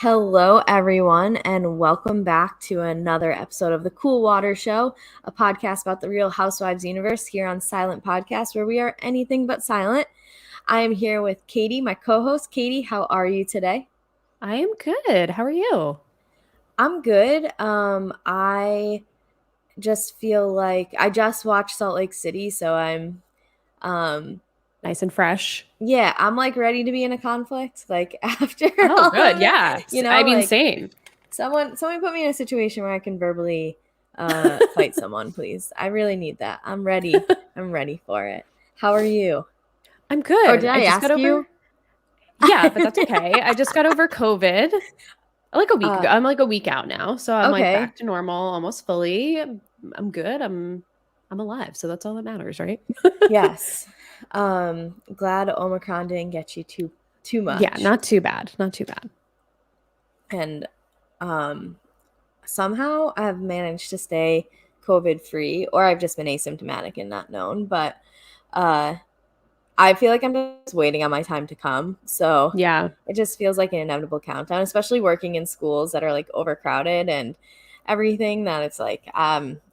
Hello, everyone, and welcome back to another episode of The Cool Water Show, a podcast about the Real Housewives universe here on Silent Podcast, where we are anything but silent. I am here with Katie, my co-host. Katie, how are you today? I am good. How are you? I'm good. I just feel like I just watched Salt Lake City, so um, Nice and fresh. yeah, I'm like ready to be in a conflict. Like after Oh, all good. of it, Yeah. I mean, like. same. Someone put me in a situation where I can verbally fight someone, please. I really need that. I'm ready. I'm ready for it. How are you? I'm Or good. did I I just got ask over. you? Yeah, but that's okay. I just got over COVID like a week ago. uh I'm like a week out now, so I'm like okay. back to normal almost fully. I'm good. I'm alive, so that's all that matters, right? Yes. Glad Omicron didn't get you too Yeah, much. not too bad. Not too bad. And um somehow I've managed to stay COVID free, or I've just been asymptomatic and not known, but uh I feel like I'm just waiting on my time to come. So Yeah. it just feels like an inevitable countdown, especially working in schools that are like overcrowded and everything, that it's like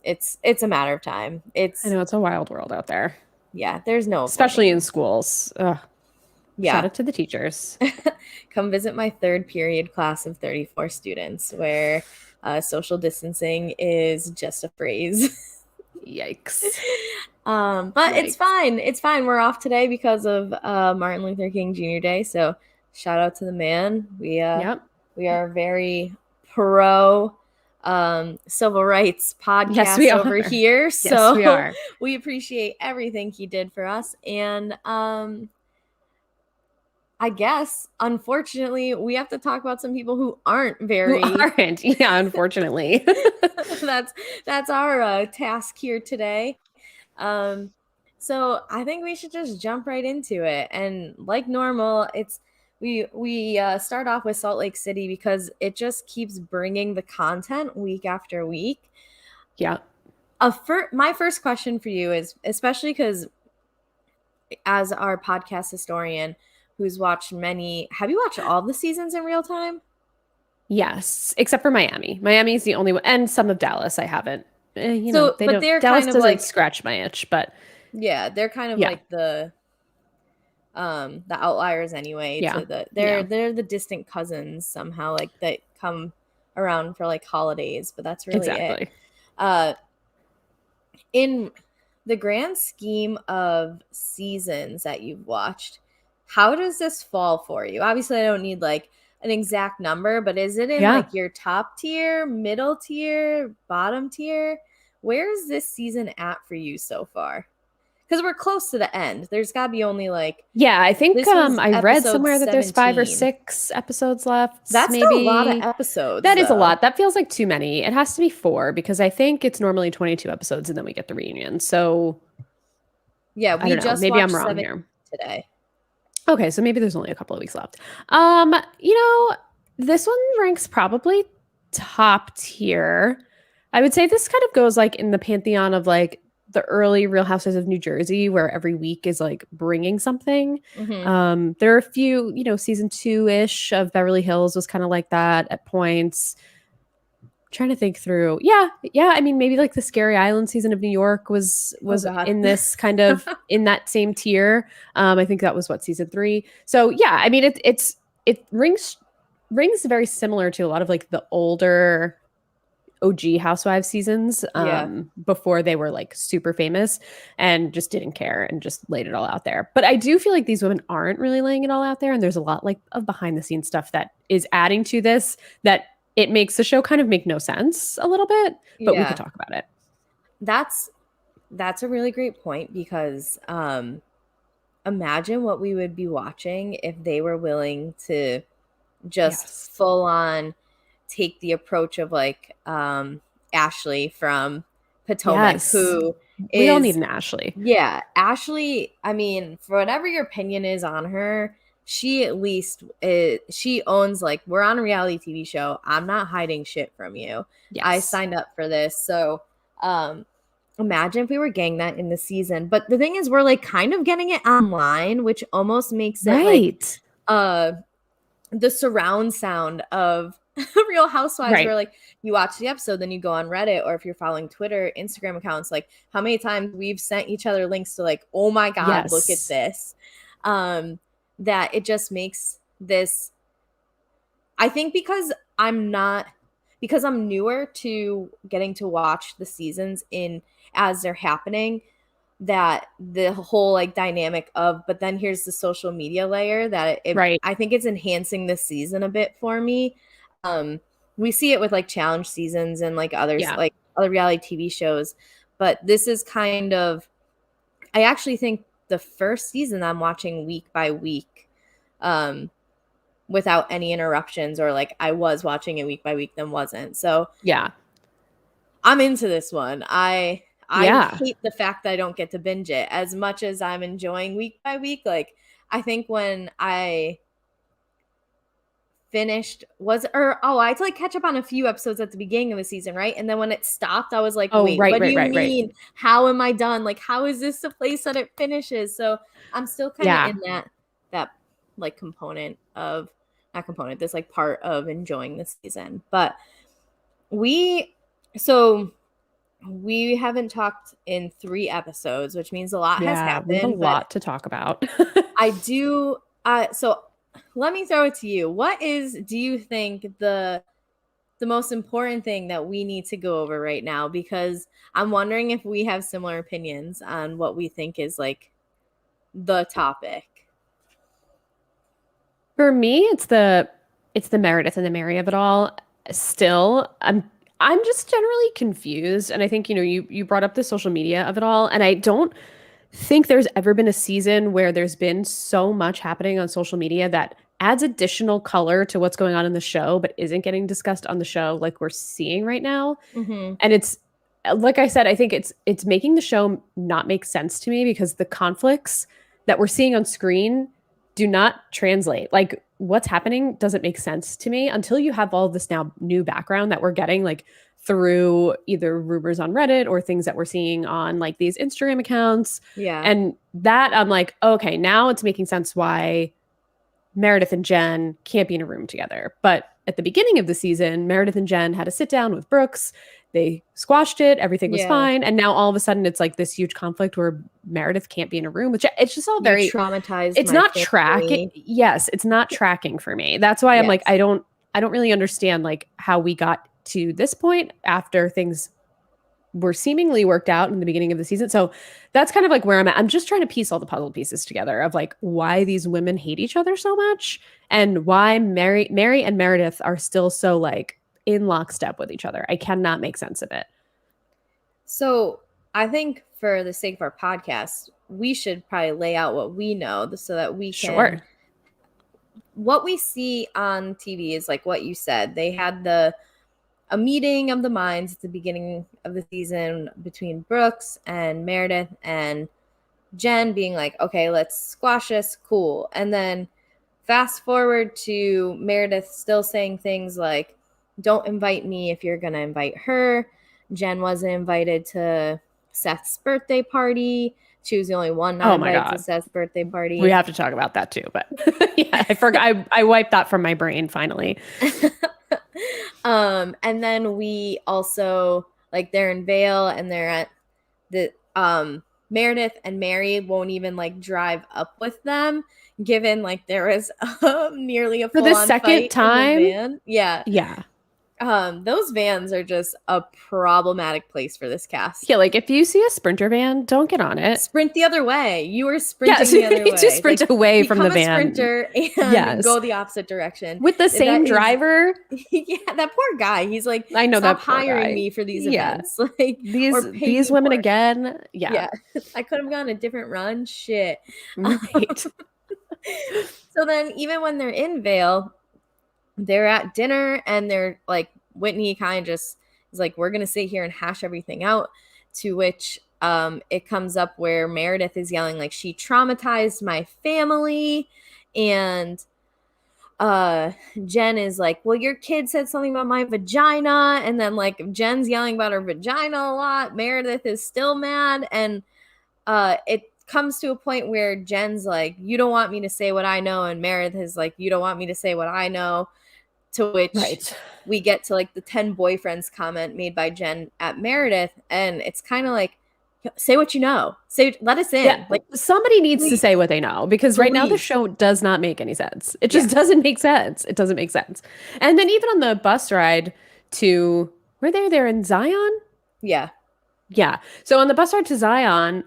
it's a matter of time. I It's know it's a wild world out there, yeah, there's no especially avoiding in it. schools. Ugh. Shout Yeah. out to the teachers. Come visit my third period class of 34 students where social distancing is just a phrase. Yikes. But it's Yikes. fine. It's fine. We're off today because of Martin Luther King Jr. Day. So shout out to the man. Yep. We are very pro civil rights Yes, we podcast over are. here. Yes, we So are. we appreciate everything he did for us. And I guess unfortunately we have to talk about some people who aren't Who very aren't? Yeah, unfortunately. that's that's our task here today. Um, so I think we should just jump right into it. And like normal, it's we start off with Salt Lake City because it just keeps bringing the content week after week. Yeah. My first question for you is, especially because as our podcast historian who's watched many, have you watched all the seasons in real time? Yes, except for Miami. Miami is the only one, and some of Dallas I haven't. So, They but don't. they're Dallas kind of doesn't like, scratch my itch, but yeah, they're kind of yeah, like the outliers anyway yeah, to the yeah, they're the distant cousins somehow, like that come around for like holidays, but that's really it. exactly. uh in the grand scheme of seasons that you've watched, how does this fall for you? Obviously I don't need like an exact number, but is it in Yeah. like your top tier, middle tier, bottom tier? Where is this season at for you so far? Because we're close to the end. There's got to be only like, Yeah, I think this was I read episode somewhere that there's 5 or 17. 6 episodes left, That's still a lot of maybe. episodes, That is a though. lot. That feels like too many. It has to be 4 because I think it's normally 22 episodes and then we get the reunion. So Yeah, I we don't know. just Maybe I'm watched wrong 7 here. today. Okay, so maybe there's only a couple of weeks left. Um, you know, this one ranks probably top tier. I would say this kind of goes like in the pantheon of like the early Real Housewives of New Jersey, where every week is like bringing something. Mm-hmm. There are a few, season 2-ish of Beverly Hills was kind of like that at points. Trying to think through. Yeah, yeah. I mean, maybe like the Scary Island season of New York was Oh, was God. in this kind of in that same tier. I think that was what season 3. So yeah, I mean, it rings very similar to a lot of like the older OG Housewives seasons Yeah. before they were like super famous and just didn't care and just laid it all out there. But I do feel like these women aren't really laying it all out there, and there's a lot like of behind the scenes stuff that is adding to this that it makes the show kind of make no sense a little bit, but we could Yeah. talk about it. That's a really great point because imagine what we would be watching if they were willing to just Yes. full on take the approach of like Ashley from Potomac, Yes. who We all need is, an Ashley. yeah, Ashley, I mean, for whatever your opinion is on her, she at least she owns like, we're on a reality TV show. I'm not hiding shit from you. I Yes. signed up for this. So imagine if we were getting that in the season. But the thing is, we're like kind of getting it online, which almost makes it like Right. uh the surround sound of Real Housewives, Right. where like you watch the episode, then you go on Reddit, or if you're following Twitter, Instagram accounts, like how many times we've sent each other links to like, oh my God, look at Yes. this. Um, that it just makes this, I think because I'm newer to getting to watch the seasons in as they're happening, that the whole like dynamic of, but then here's the social media layer that Right. I think it's enhancing this season a bit for me. Um, we see it with like challenge seasons and like others, Yeah. like other reality TV shows, but this is kind of, I actually think the first season I'm watching week by week, um, without any interruptions, or like I was watching it week by week, then wasn't. So Yeah. I'm into this one. I Yeah. hate the fact that I don't get to binge it as much as I'm enjoying week by week. Like I think when I finished was or oh, I had to like catch up on a few episodes at the beginning of the season, right? And then when it stopped, I was like, Oh, wait, right, what do right, you right, right. mean? How am I done? Like, how is this the place that it finishes? So I'm still kind of Yeah. in that like component of not component, this like part of enjoying the season. But we so we haven't talked in 3 episodes, which means a lot has Yeah. We have a happened. But lot to talk about. I do. So let me throw it to you. What do you think the most important thing that we need to go over right now? Because I'm wondering if we have similar opinions on what we think is like the topic. For me, it's the Meredith and the Mary of it all. Still, I'm just generally confused, and I think you brought up the social media of it all, and I don't think there's ever been a season where there's been so much happening on social media that adds additional color to what's going on in the show, but isn't getting discussed on the show like we're seeing right now. Mm-hmm. And it's like I said, I think it's making the show not make sense to me because the conflicts that we're seeing on screen do not translate. Like what's happening doesn't make sense to me until you have all this now new background that we're getting like through either rumors on Reddit or things that we're seeing on like these Instagram accounts. Yeah. And that I'm like, okay, now it's making sense why Meredith and Jen can't be in a room together. But at the beginning of the season, Meredith and Jen had a sit down with Brooks. They squashed it. Everything was Yeah. fine. And now all of a sudden it's like this huge conflict where Meredith can't be in a room, which it's just all You very, traumatized it's my not tracking. family. Yes, it's not tracking for me. That's why I'm like, Yes. I don't really understand like how we got to this point after things were seemingly worked out in the beginning of the season. So that's kind of like where I'm at. I'm just trying to piece all the puzzle pieces together of like why these women hate each other so much and why Mary and Meredith are still so like in lockstep with each other. I cannot make sense of it. So I think for the sake of our podcast, we should probably lay out what we know so that we can. Sure. What we see on TV is like what you said. They had a meeting of the minds at the beginning of the season between Brooks and Meredith and Jen being like, okay, let's squash this, cool. And then fast forward to Meredith still saying things like, don't invite me if you're going to invite her. Jen wasn't invited to Seth's birthday party. She was the only one not Oh my invited to God. Seth's birthday We party. have to talk about that too. But yeah, I forgot. I wiped that from my brain finally. And then we also like they're in Vale and they're at the Meredith and Mary won't even like drive up with them, given like there was nearly a For the full-on second fight in the time. van. Yeah. Yeah. Those vans are just a problematic place for this cast. Yeah. Like if you see a Sprinter van, don't get on it. Sprint the other way. You were sprinting Yes. the other You need to way. sprint Like away from the become a van. sprinter and Yes. go the opposite direction. With the same That is driver. yeah, that poor guy. He's like, I know stop that poor hiring guy. me for these Yeah. events. Like or pay These me women more. again. Yeah. Yeah. I could have gone a different run. Shit. Right. So then even when they're in Vale, they're at dinner and they're like Whitney kind of just is like, we're gonna sit here and hash everything out, to which it comes up where Meredith is yelling like she traumatized my family, and Jen is like, well, your kid said something about my vagina, and then like Jen's yelling about her vagina a lot. Meredith is still mad, and it comes to a point where Jen's like, you don't want me to say what I know, and Meredith is like, you don't want me to say what I know, to which Right. we get to like the 10 boyfriends comment made by Jen at Meredith, and it's kind of like, say what you know, say, let us Yeah, in, like, somebody needs to please, say what they know because right now the please. show does not make any sense. It Yeah, just doesn't make sense. It doesn't make sense. And then even on the bus ride to were they there in Zion? yeah, Yeah. So on the bus ride to Zion,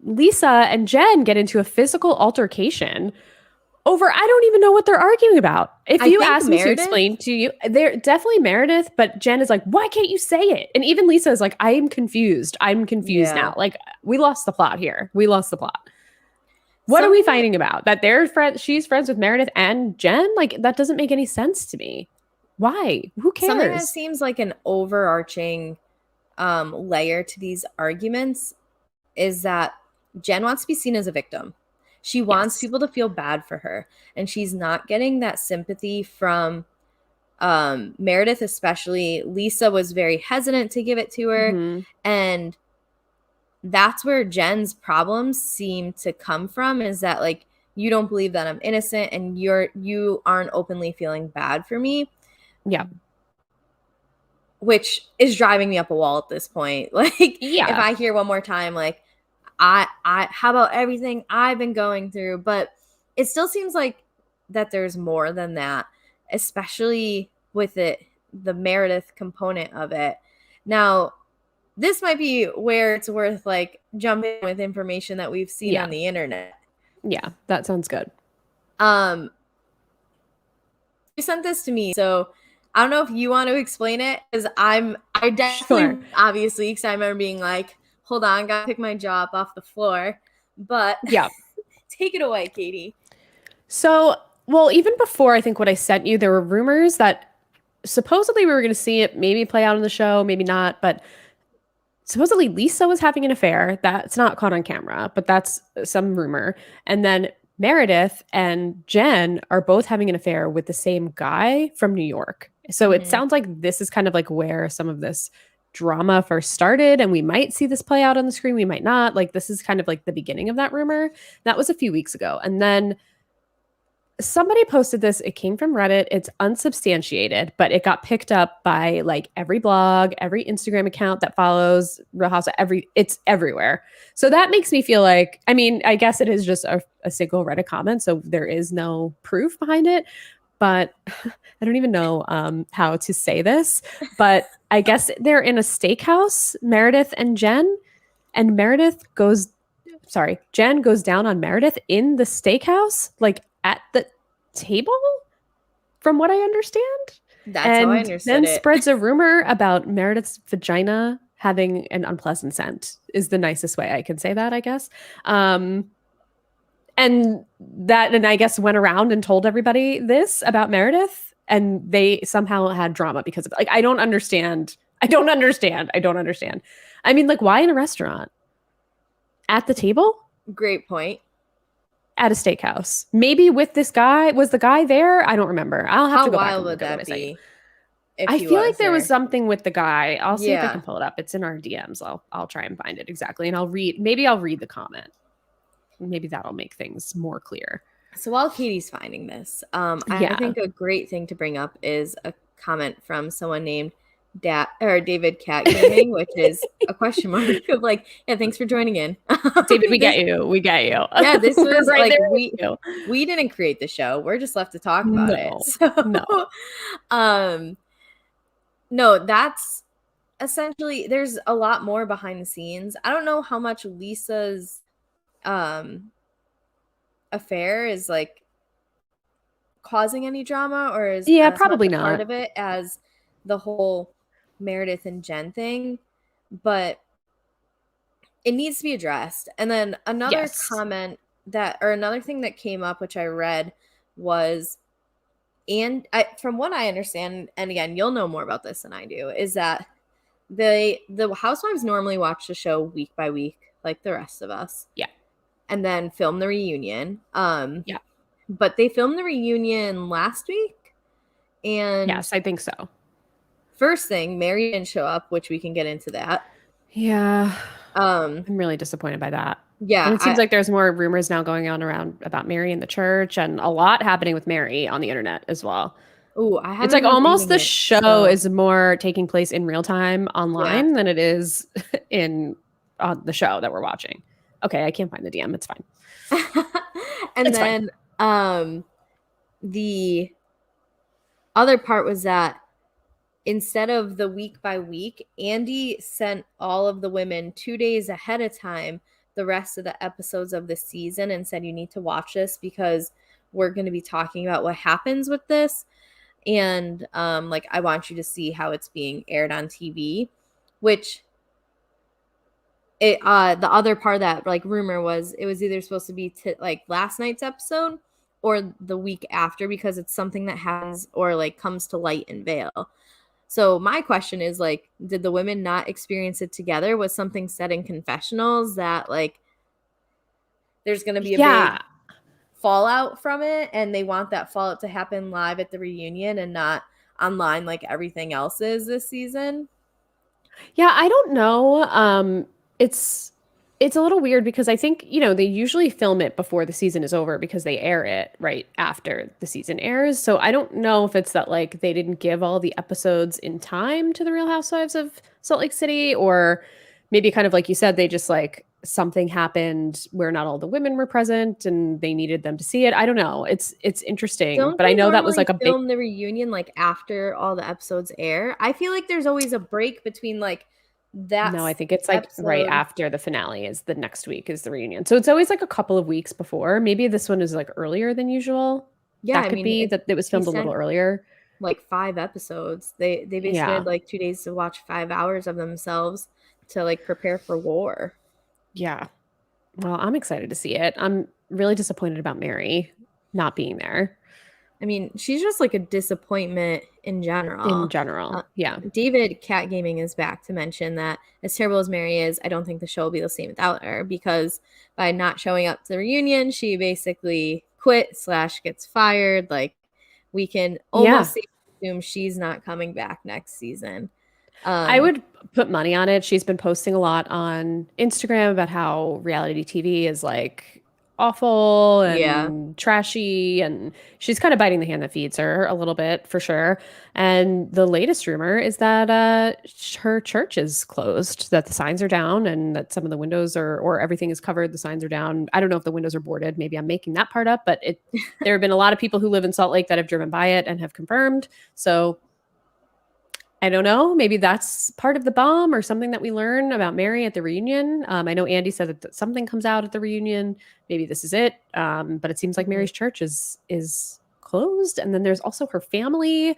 Lisa and Jen get into a physical altercation over I don't even know what they're arguing about. If I you think ask me to Meredith, explain to you, they're definitely Meredith, but Jen is like, "Why can't you say it?" And even Lisa is like, "I am confused. I'm confused yeah, now. Like we lost the plot here. We lost the plot." What are we something that fighting about? That they're friends, she's friends with Meredith and Jen? Like that doesn't make any sense to me. Why? Who something that cares? seems like an overarching layer to these arguments is that Jen wants to be seen as a victim. She wants Yes. people to feel bad for her, and she's not getting that sympathy from Meredith, especially. Lisa was very hesitant to give it to her, Hmm. and that's where Jen's problems seem to come from, is that like, you don't believe that I'm innocent, and you aren't openly feeling bad for me, Yeah. which is driving me up a wall at this point. Like, if Yeah. I hear one more time like, I how about everything I've been going through, but it still seems like that there's more than that, especially with the Meredith component of it. Now, this might be where it's worth like jumping with information that we've seen Yeah. on the internet. Yeah. That sounds good. Um, you sent this to me, so I don't know if you want to explain it, because I Sure. definitely, obviously, because I remember being like, hold on, gotta pick my jaw up off the floor. But Yeah. take it away, Katie. So, well, even before I think what I sent you, there were rumors that supposedly we were going to see it maybe play out in the show, maybe not, but supposedly Lisa was having an affair. That's not caught on camera, but that's some rumor. And then Meredith and Jen are both having an affair with the same guy from New York. So it Mm-hmm. sounds like this is kind of like where some of this drama first started, and we might see this play out on the screen, we might not. Like this is kind of like the beginning of that rumor. That was a few weeks ago. And then somebody posted this. It came from Reddit. It's unsubstantiated, but it got picked up by like every blog, every Instagram account that follows Real House. It's everywhere. So that makes me feel like, I mean, I guess it is just a single Reddit comment, so there is no proof behind it. But I don't even know how to say this. But I guess they're in a steakhouse, Meredith and Jen, and Jen goes down on Meredith in the steakhouse, like at the table, from what I understand. That's how I And understood then it. spreads a rumor about Meredith's vagina having an unpleasant scent, is the nicest way I can say that, I guess. And I guess went around and told everybody this about Meredith, and they somehow had drama because of it. Like, I don't understand. I don't understand. I don't understand. I mean, like, why in a restaurant? At the table? Great point. At a steakhouse. Maybe with this guy. Was the guy there? I don't remember. I'll have How to go back wild and would look at what I that sent you. be if I he feel like was there was there? something with the guy. I'll see if I Yeah. can pull it up. It's in our DMs. I'll try and find it exactly, and I'll read the comment. Maybe that'll make things more clear. So while Katie's finding this, I Yeah. think a great thing to bring up is a comment from someone named David Cat Gaming, which is a question mark of like, yeah, thanks for joining in. David, we This, get you. We get you. yeah, this We're was right like, there with you. we didn't create the show. We're just left to talk about it. No. So, No. um, no, that's essentially, there's a lot more behind the scenes. I don't know how much Lisa's um affair is like causing any drama, or is Yeah, as much probably a part not. of it as the whole Meredith and Jen thing, but it needs to be addressed. And then another Yes. comment that, or another thing that came up, which I read, was, from what I understand, and again, you'll know more about this than I do, is that the housewives normally watch the show week by week, like the rest of us, Yeah. and then film the reunion. Yeah. But they filmed the reunion last week, and Yes, I think so. first thing, Mary didn't show up, which we can get into that. Yeah. Um, I'm really disappointed by that. And Yeah, it seems like there's more rumors now going on around about Mary in the church and a lot happening with Mary on the internet as well. I It's haven't like been almost reading the it, show so is more taking place in real time yeah. online than it is in on the show that we're watching. Okay, I can't find the DM. It's fine. And It's fine. then the other part was that instead of the week by week, Andy sent all of the women 2 days ahead of time the rest of the episodes of the season and said, you need to watch this because we're going to be talking about what happens with this. And like, I want you to see how it's being aired on TV, which the other part of that like rumor was it was either supposed to be like last night's episode or the week after because it's something that has or like comes to light in Vale. So my question is like, did the women not experience it together? Was something said in confessionals that like there's going to be a Yeah. big fallout from it and they want that fallout to happen live at the reunion and not online like everything else is this season? Yeah, I don't know. It's it's a little weird because I think, they usually film it before the season is over because they air it right after the season airs. So I don't know if it's that like they didn't give all the episodes in time to the Real Housewives of Salt Lake City, or maybe kind of like you said, they just like something happened where not all the women were present and they needed them to see it. I don't know. It's interesting, Don't but I they know that was normally like a big. film the reunion like after all the episodes air? I feel like there's always a break between like No, I that think it's like right episode. after the finale is the next week is the reunion. So it's always like a couple of weeks before. Maybe this one is like earlier than usual. Yeah, That I could mean, be if that it was she filmed a little sent earlier. like 5 episodes, they basically had Yeah. like 2 days to watch 5 hours of themselves to like prepare for war. Yeah. Well, I'm excited to see it. I'm really disappointed about Mary not being there I mean, she's just like a disappointment in in general. Uh, general. Yeah. David Cat Gaming is back to mention that as terrible as Mary is, I don't think the show will be the same without her because by not showing up to the reunion, she basically quit slash gets fired. Like we can Yeah. almost safely assume she's not coming back next season. I Um, would put money on it. She's been posting a lot on Instagram about how reality TV is like awful yeah, and trashy, and she's kind of biting the hand that feeds her a little bit for sure. And the latest rumor is that her church is closed, that the signs are down, and that some of the windows are or everything is covered. The signs are down. I don't know if the windows are boarded. Maybe I'm making that part up, but it. There have been a lot of people who live in Salt Lake that have driven by it and have confirmed. So I don't know. Maybe that's part of the bomb or something that we learn about Mary at the reunion. I know Andy said that something comes out at the reunion. Maybe this is it. But it seems like mhm. Mary's church is closed, and then there's also her family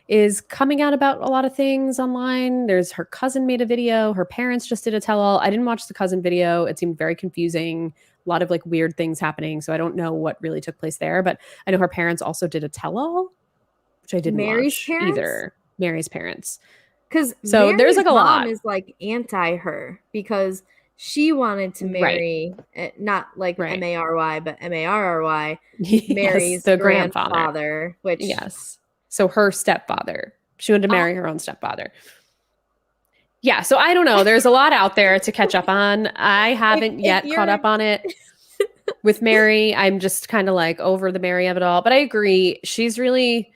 is coming out about a lot of things online. There's her cousin made a video. Her parents just did a tell all. I didn't watch the cousin video. It seemed very confusing. A lot of like weird things happening. So I don't know what really took place there. But I know her parents also did a tell all, which I didn't Mary's watch parents. either. Mary's parents. Because So there's Mary's like a mom lot. is like anti her because she wanted to Right. marry not like Right. Mary, but Marry Yes, Mary's the grandfather. grandfather, which Yes. So her stepfather. She wanted to uh, marry her own stepfather. Yeah, so I don't know. There's a lot out there to catch up on. I haven't if yet caught you're up on it with Mary. I'm just kind of like over the Mary of it all. But I agree. She's really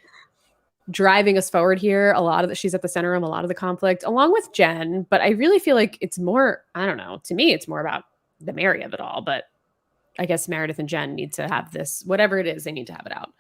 driving us forward here. A lot of that, she's at the center of a lot of the conflict, along with Jen. But I really feel like it's more, I don't know, to me, it's more about the Mary of it all. But I guess Meredith and Jen need to have this, whatever it is, they need to have it out.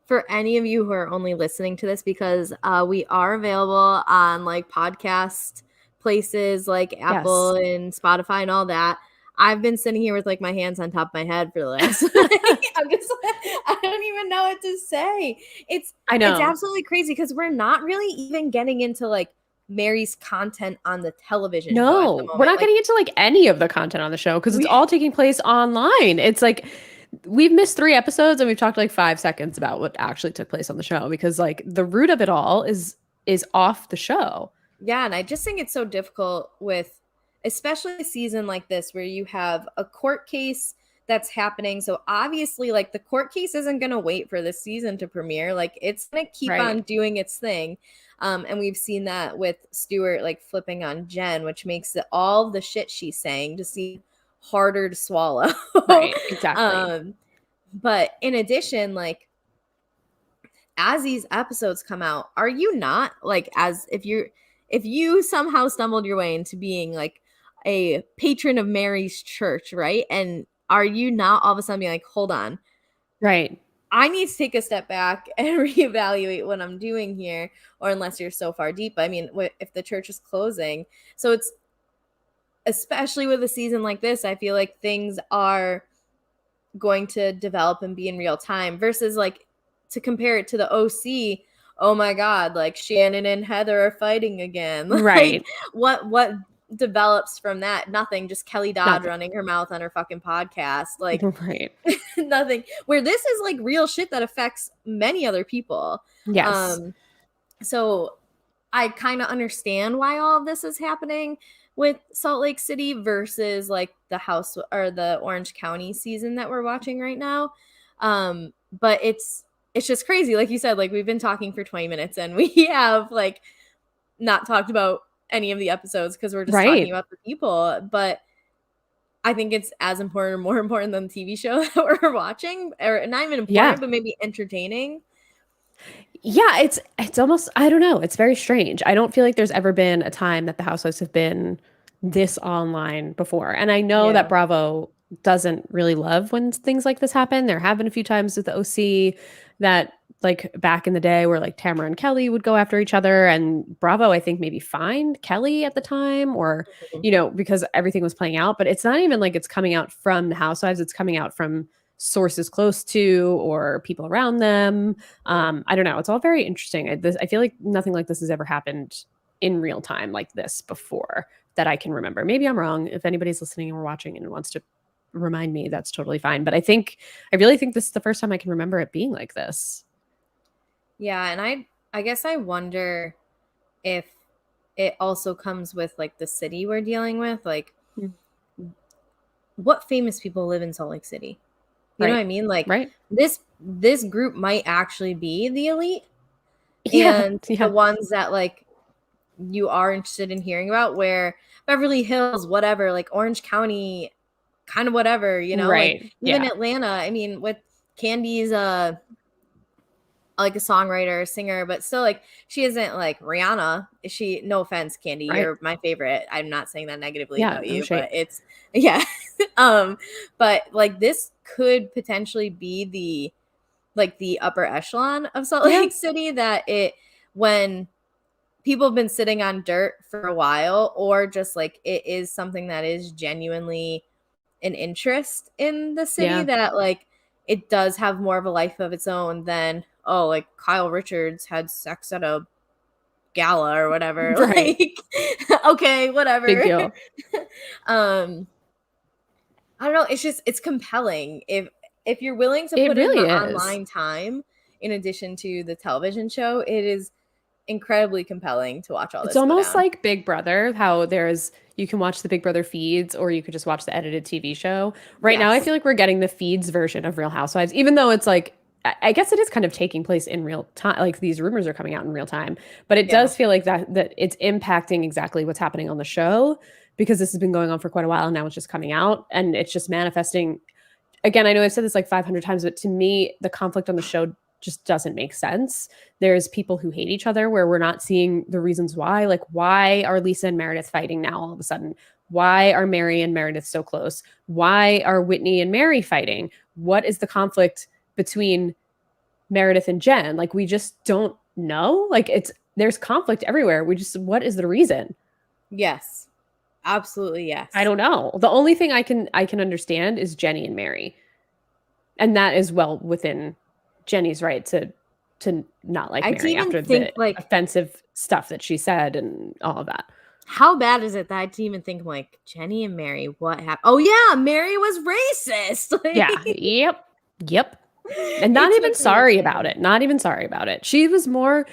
for any of you who are only listening to this because we are available on like podcast places like Yes. Apple and Spotify and all that. I've been sitting here with like my hands on top of my head for the last I'm just like, I don't even know what to say. It's I it's know. absolutely crazy because we're not really even getting into like Mary's content on the television show at the No, we're moment. not Like getting into like any of the content on the show because it's we all taking place online. It's like we've missed 3 episodes and we've talked like 5 seconds about what actually took place on the show because like the root of it all is off the show. Yeah, and I just think it's so difficult with especially a season like this where you have a court case that's happening. So obviously like the court case isn't going to wait for the season to premiere. Like it's going to keep Right. on doing its thing. And we've seen that with Stuart like flipping on Jen, which makes it all the shit she's saying to seem harder to swallow. Right, exactly. um, but in addition, like as these episodes come out, are you not like as if you somehow stumbled your way into being like a patron of Mary's church, right? And are you not all of a sudden being like, hold on, Right. I need to take a step back and reevaluate what I'm doing here, or unless you're so far deep. I mean, if the church is closing, so it's especially with a season like this, I feel like things are going to develop and be in real time versus like to compare it to the OC. Oh my god, like Shannon and Heather are fighting again. Like Right. what develops from that? Nothing, just Kelly Dodd Nothing. running her mouth on her fucking podcast. Like Right. nothing. Where this is like real shit that affects many other people. Yes. Um so I kind of understand why all of this is happening with Salt Lake City versus like the house or the Orange County season that we're watching right now. But it's just crazy. Like you said, like we've been talking for 20 minutes and we have like not talked about any of the episodes because we're just talking Right. about the people. But I think it's as important or more important than the TV show that we're watching, or not even Yeah. important, but maybe entertaining. Yeah, it's almost, I don't know, it's very strange. I don't feel like there's ever been a time that the Housewives have been this online before. And I know that Yeah. Bravo doesn't really love when things like this happen. There have been a few times with the OC that like back in the day where like Tamara and Kelly would go after each other, and Bravo I think maybe fined Kelly at the time, or because everything was playing out, but it's not even like it's coming out from the Housewives, it's coming out from sources close to or people around them. I don't know. It's all very interesting. I feel like nothing like this has ever happened in real time like this before that I can remember. Maybe I'm wrong. If anybody's listening or watching and wants to remind me, that's totally fine. But I really think this is the first time I can remember it being like this. Yeah, and I guess I wonder if it also comes with like the city we're dealing with, like Mm. what famous people live in Salt Lake City? You know what Right. I mean? Like Right. this group might actually be the elite Yeah. and the Yeah. ones that like you are interested in hearing about, where Beverly Hills, whatever, like Orange County, kind of whatever, like Right. even Yeah. Atlanta. I mean, with Candy's like a songwriter, a singer, but still like she isn't like Rihanna. She, no offense, Candy, Right. you're my favorite. I'm not saying that negatively Yeah. about No you, shade. but it's yeah. But like this could potentially be the upper echelon of Salt Yeah. Lake City, that it when people have been sitting on dirt for a while, or just like it is something that is genuinely an interest in the city, Yeah. that like it does have more of a life of its own than, oh, like Kyle Richards had sex at a gala or whatever. Right. Like okay, Big whatever. deal. um I don't know, it's compelling if you're willing to It put in the really is. online time in addition to the television show. It is incredibly compelling to watch all It's this go almost down. like Big Brother, how you can watch the Big Brother feeds or you could just watch the edited TV show. Right now, I Yes. feel like we're getting the feeds version of Real Housewives, even though it's like, I guess it is kind of taking place in real time. Like these rumors are coming out in real time, but it Yeah. does feel like that it's impacting exactly what's happening on the show because this has been going on for quite a while and now it's just coming out and it's just manifesting. Again, I know I've said this like 500 times, but to me, the conflict on the show just doesn't make sense. There's people who hate each other where we're not seeing the reasons why. Like, why are Lisa and Meredith fighting now all of a sudden? Why are Mary and Meredith so close? Why are Whitney and Mary fighting? What is the conflict between Meredith and Jen? Like, we just don't know. Like, there's conflict everywhere. What is the reason? Yes. Absolutely I yes. don't know. The only thing I can understand is Jenny and Mary. And that is well within Jenny's right to not like I to Mary even after the think like, offensive stuff that she said and all of that. how bad is it that I to even think like Jenny and Mary, what happened? Oh yeah, Mary was racist. Yeah. Like Yep. Yep. And not it's even making me sorry about sad. it. Not even sorry about it. She was more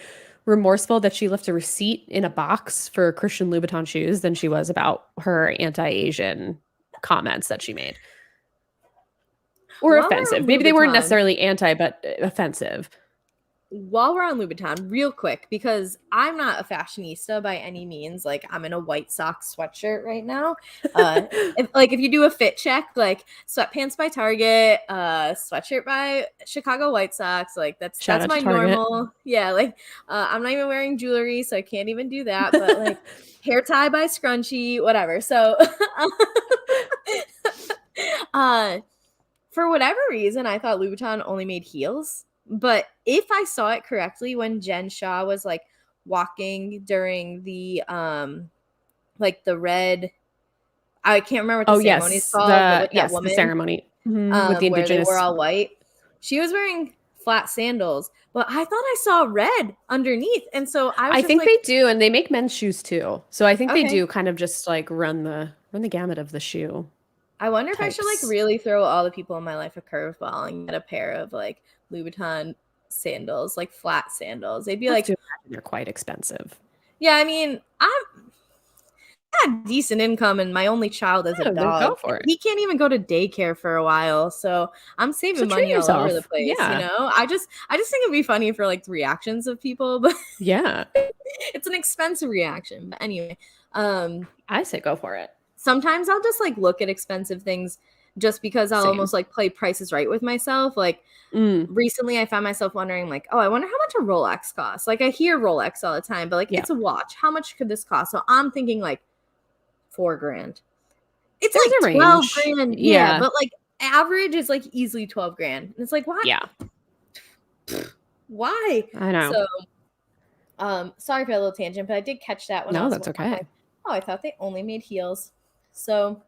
remorseful that she left a receipt in a box for Christian Louboutin shoes than she was about her anti-Asian comments that she made. Or While we're offensive. on Maybe they weren't Louboutin, necessarily anti, but offensive. while we're on Louboutin, real quick, because I'm not a fashionista by any means. Like, I'm in a White Sox sweatshirt right now. If you do a fit check, like sweatpants by Target, sweatshirt by Chicago White Sox, like Shout that's out to my Target. normal. Yeah, like I'm not even wearing jewelry, so I can't even do that. But like hair tie by Scrunchie, whatever. So, uh, for whatever reason, I thought Louboutin only made heels. But if I saw it correctly, when Jen Shaw was like walking during the like the red, I can't remember what the Oh ceremony is yes, called, but with that the woman ceremony with the where they wore indigenous. all white, she was wearing flat sandals, but I thought I saw red underneath, and so I was I just think like, they do, and they make men's shoes too. So I think they okay. do kind of just like run the gamut of the shoe I wonder if I should like types. really throw all the people in my life a curveball and get a pair of like Louboutin sandals, like flat sandals. They'd be I have like, to imagine they're quite expensive. yeah, I mean, I'm had decent income and my only child is a Yeah, then dog. go for it. He can't even go to daycare for a while, so I'm So saving treat money all over the yourself. place, you Yeah. know? I just think it'd be funny for like the reactions of people, but Yeah. it's an expensive reaction. But anyway, um I say go for it. sometimes I'll just like look at expensive things just because I'll Same. almost like play prices right with myself. Like Mm, recently I found myself wondering like, oh, I wonder how much a Rolex costs. Like I hear Rolex all the time, but like yeah. it's a watch. How much could this cost? So I'm thinking like 4 grand. It's There's a like 12 range. grand. Yeah, Yeah. but like average is like easily 12 grand. And it's like, why? Yeah. Why? I know. So sorry for a little tangent, but I did catch that when I No, was that's I'm okay. like, oh, I thought they only made heels. So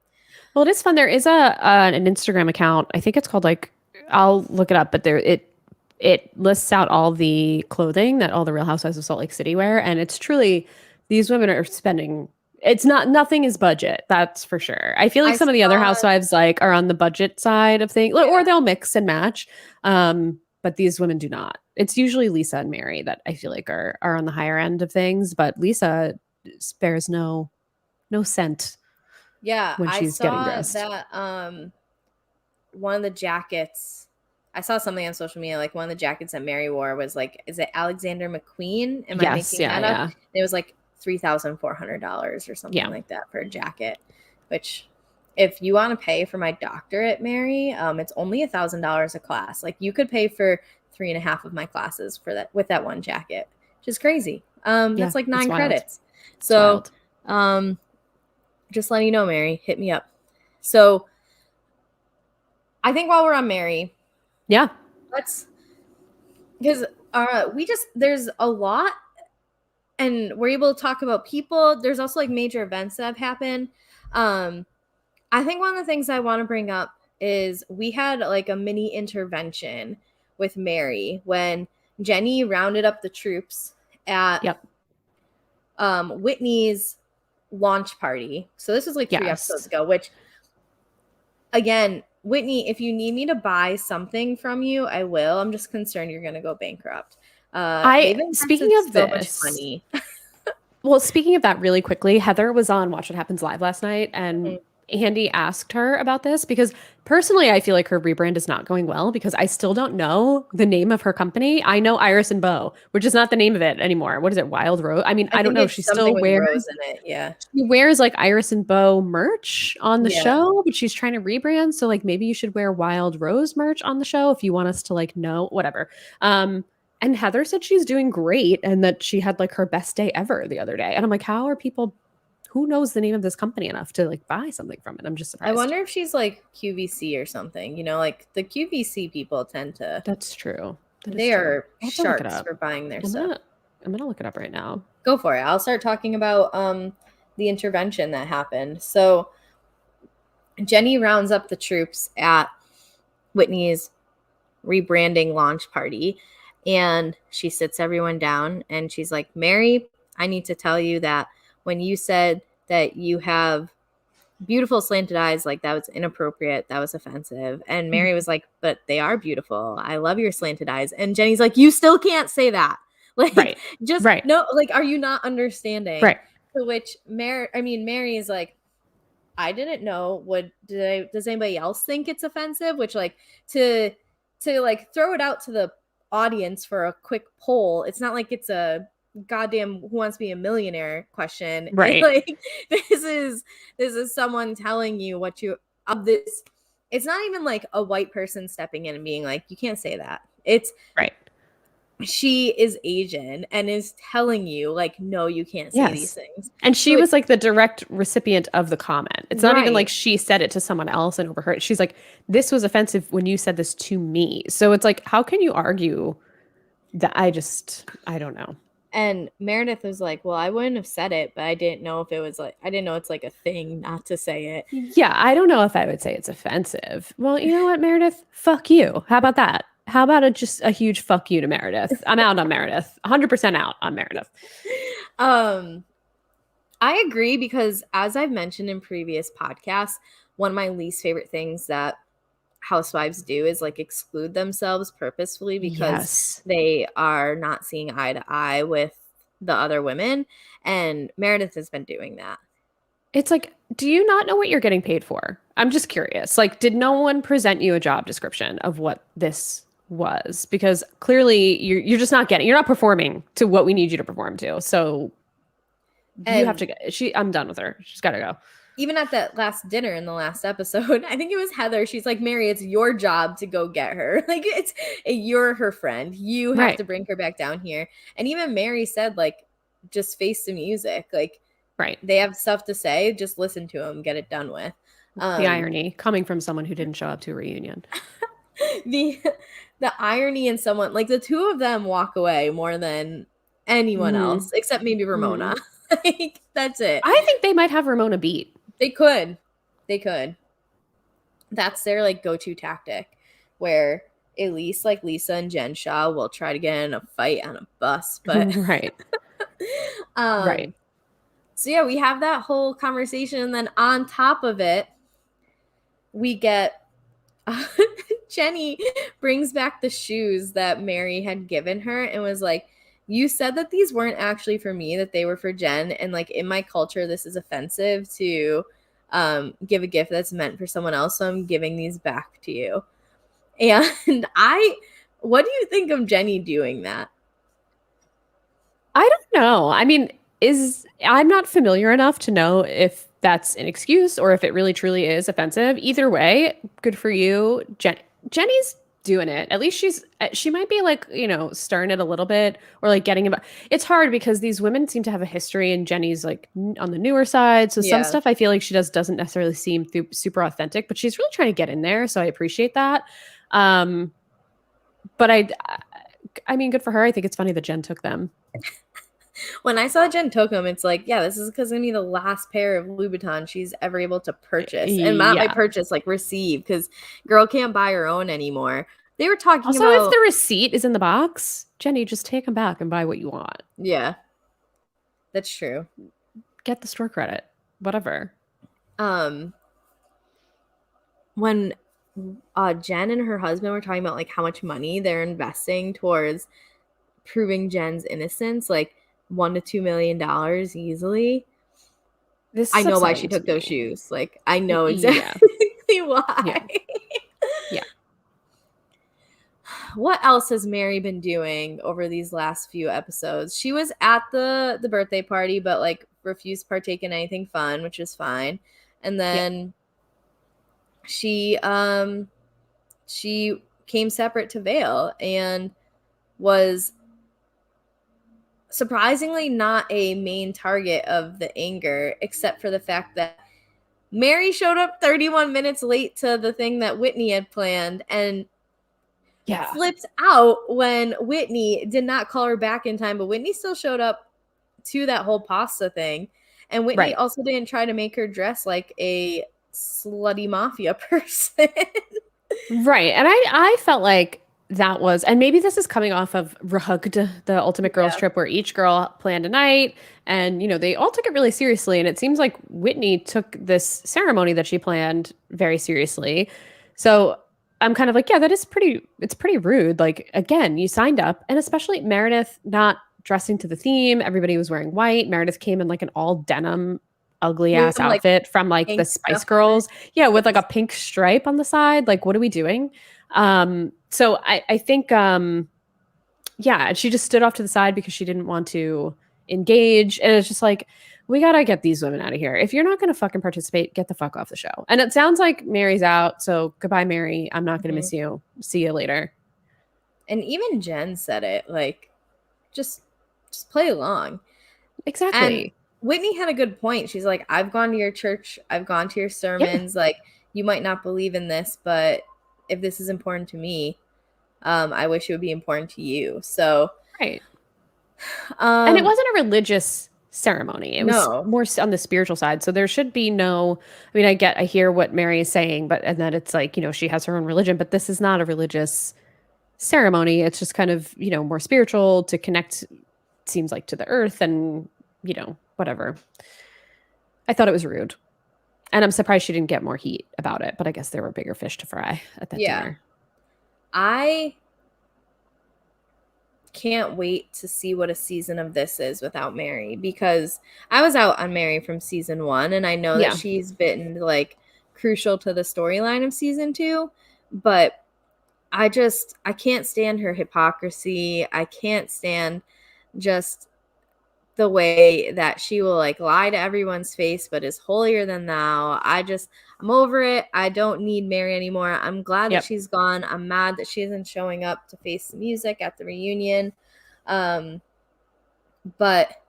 Well, it is fun. There is an Instagram account. I think it's called like I'll look it up, but it lists out all the clothing that all the Real Housewives of Salt Lake City wear, and it's truly these women are spending. It's not nothing is budget, that's for sure. I feel like I some of the other saw, housewives like are on the budget side of things, or yeah, they'll mix and match. But these women do not. It's usually Lisa and Mary that I feel like are on the higher end of things, but Lisa spares no cent yeah, when I she's getting saw dressed. that one of the jackets. I saw something on social media like one of the jackets that Mary wore was like, is it Alexander McQueen? Am I Yes, making yeah, that up? yeah. It was like $3,400 or something Yeah. like that for a jacket, which if you want to pay for my doctorate, Mary, it's only $1,000 a class. Like you could pay for 3.5 of my classes for that with that one jacket, which is crazy. Yeah, That's like it's 9 wild. credits. It's So, wild. um, just letting you know, Mary, hit me up. So I think while we're on Mary, Yeah. let's because we just there's a lot and we're able to talk about people. There's also like major events that have happened. Um, I think one of the things I want to bring up is we had like a mini intervention with Mary when Jenny rounded up the troops at Yep. Whitney's launch party. So this was like 3 episodes Yes. ago, which again, Whitney, if you need me to buy something from you, I will. I'm just concerned you're gonna go bankrupt. I They've speaking invested of so much this, money. well, speaking of that really quickly, Heather was on Watch What Happens Live last night and Mhm. Andy asked her about this because personally I feel like her rebrand is not going well because I still don't know the name of her company. I know Iris and Bo, which is not the name of it anymore. What is it? Wild Rose? I mean, I I don't think know. it's something with Rose in it. Yeah. She wears like Iris and Bo merch on the Yeah. show, but she's trying to rebrand. So like maybe you should wear Wild Rose merch on the show if you want us to like know whatever. And Heather said she's doing great and that she had like her best day ever the other day. And I'm like, how are people who knows the name of this company enough to like buy something from it? I'm just I surprised. wonder if she's like QVC or something. You know, like the QVC people tend to, That's true. That is they true. are I'll have to look it sharks up. for buying their I'm stuff. gonna I'm gonna look it up right now. Go for it. I'll start talking about the intervention that happened. So Jenny rounds up the troops at Whitney's rebranding launch party and she sits everyone down and she's like, Mary, I need to tell you that when you said that you have beautiful slanted eyes, like that was inappropriate, that was offensive. And Mary was like, but they are beautiful, I love your slanted eyes. And Jenny's like, you still can't say that. Like, Right. just Right. no, like, are you not understanding? Right. To which Mary is like, I didn't know. Does anybody else think it's offensive? Which like to like throw it out to the audience for a quick poll. It's not like it's a goddamn Who Wants to Be a Millionaire question. Right. Like this is someone telling you what you of this. It's not even like a white person stepping in and being like, you can't say that. It's Right. she is Asian and is telling you like, no, you can't say these Yes. things. And So she was like the direct recipient of the comment. It's not even like right. she said it to someone else and overheard. She's like, this was offensive when you said this to me. So it's like, how can you argue that? I don't know. And Meredith was like, well, I wouldn't have said it, but I didn't know if it was like, I didn't know it's like a thing not to say it. Yeah, I don't know if I would say it's offensive. Well, you know what, Meredith? Fuck you. How about that? How about just a huge fuck you to Meredith? I'm out on Meredith. 100% out on Meredith. Um, I agree because as I've mentioned in previous podcasts, one of my least favorite things that housewives do is like exclude themselves purposefully because Yes. they are not seeing eye to eye with the other women. And Meredith has been doing that. It's like, do you not know what you're getting paid for? I'm just curious. Like, did no one present you a job description of what this was? Because clearly you're just not getting, you're not performing to what we need you to perform to. So you have And to get, I'm done with her. She's got to go. even at that last dinner in the last episode, I think it was Heather. She's like, Mary, it's your job to go get her. Like, you're her friend. You have Right. to bring her back down here. And even Mary said, like, just face the music. Like, Right. they have stuff to say. Just listen to them, get it done with. The irony coming from someone who didn't show up to a reunion. the the irony in someone like the two of them walk away more than anyone Mm-hmm. else, except maybe Ramona. Mm-hmm. Like, that's it. I think they might have Ramona beat. They could. They could. That's their like go-to tactic where at least like Lisa and Jen Shaw will try to get in a fight on a bus. But Right. Right. so yeah, we have that whole conversation, and then on top of it, we get Jenny brings back the shoes that Mary had given her and was like, you said that these weren't actually for me, that they were for Jen. And like in my culture, this is offensive to give a gift that's meant for someone else. So I'm giving these back to you. And what do you think of Jenny doing that? I don't know. I mean, I'm not familiar enough to know if that's an excuse or if it really truly is offensive. Either way, good for you. Jenny's doing it. At least she might be like, stirring it a little bit or like getting about. It's hard because these women seem to have a history and Jenny's like on the newer side. So some Yeah. stuff I feel like she doesn't necessarily seem super authentic, but she's really trying to get in there. So I appreciate that. But I mean, good for her. I think it's funny that Jen took them. When I saw Jen took them, it's like, yeah, this is because it's gonna be the last pair of Louboutin she's ever able to purchase, and not by Yeah. purchase, like receive, because girl can't buy her own anymore. They were talking Also, if about, the receipt is in the box, Jenny, just take them back and buy what you want. yeah, that's true. Get the store credit, whatever. When Jen and her husband were talking about like how much money they're investing towards proving Jen's innocence, like $1 to $2 million easily. This I is know why she upsetting to took those me. shoes. Like, I know Yeah. exactly why. Yeah. Yeah. What else has Mary been doing over these last few episodes? She was at the birthday party, but like refused to partake in anything fun, which is fine. And then she came separate to Vale and was surprisingly not a main target of the anger, except for the fact that Mary showed up 31 minutes late to the thing that Whitney had planned and flipped out when Whitney did not call her back in time, but Whitney still showed up to that whole pasta thing. And Whitney also didn't try to make her dress like a slutty mafia person. Right. And I felt like that was, and maybe this is coming off of Rugged, the Ultimate Girls Trip, where each girl planned a night and, they all took it really seriously. And it seems like Whitney took this ceremony that she planned very seriously. So I'm kind of like, yeah, it's pretty rude. Like, again, you signed up, and especially Meredith not dressing to the theme. Everybody was wearing white. Meredith came in like an all denim, ugly ass outfit from like the Spice Girls. Yeah, with like a pink stripe on the side. Like, what are we doing? So I think Yeah, and she just stood off to the side because she didn't want to engage. And it's just like, we gotta get these women out of here. If you're not gonna fucking participate, get the fuck off the show. And it sounds like Mary's out, so goodbye, Mary. I'm not gonna Mhm. miss you. See you later. And even Jen said it, like, just just play along. And Exactly. Whitney had a good point. She's like, I've gone to your church, I've gone to your Yeah, sermons. Like, you might not believe in this, but if this is important to me, I wish it would be important to you. So, right. And it um, wasn't a religious ceremony. It was no, more on the spiritual side. So there should be no, I mean, I hear what Mary is saying, but, and then it's like, she has her own religion, but this is not a religious ceremony. It's just kind of, more spiritual to connect, seems like, to the earth and, whatever. I thought it was rude. And I'm surprised she didn't get more heat about it, but I guess there were bigger fish to fry at that yeah. dinner. I can't wait to see what a season of this is without Mary, because I was out on Mary from season 1 and I know that Yeah. she's been like crucial to the storyline of season 2, but I can't stand her hypocrisy. I can't stand just the way that she will like lie to everyone's face but is holier than thou. I'm over it. I don't need Mary anymore. I'm glad that Yep. she's gone. I'm mad that she isn't showing up to face the music at the reunion. Um but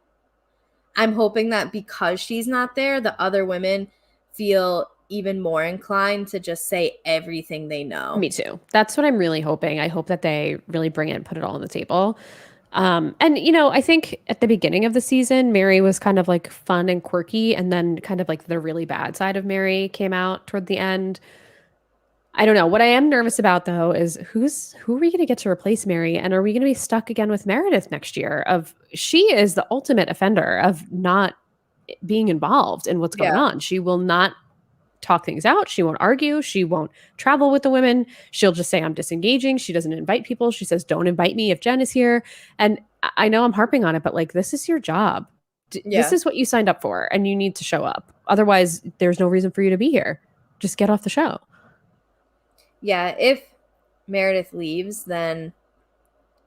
I'm hoping that because she's not there, the other women feel even more inclined to just say everything they know. Me too. That's what I'm really hoping. I hope that they really bring it and put it all on the table. And I think at the beginning of the season, Mary was kind of like fun and quirky, and then kind of like the really bad side of Mary came out toward the end. I don't know. What I am nervous about though is who are we going to get to replace Mary, and are we going to be stuck again with Meredith next year? Of she is the ultimate offender of not being involved in what's going Yeah. on. She will not talk things out. She won't argue. She won't travel with the women. She'll just say, I'm disengaging. She doesn't invite people. She says, don't invite me if Jen is here. And I know I'm harping on it, but like, this is your job. This Yeah. is what you signed up for, and you need to show up. Otherwise, there's no reason for you to be here. Just get off the show. Yeah, if Meredith leaves, then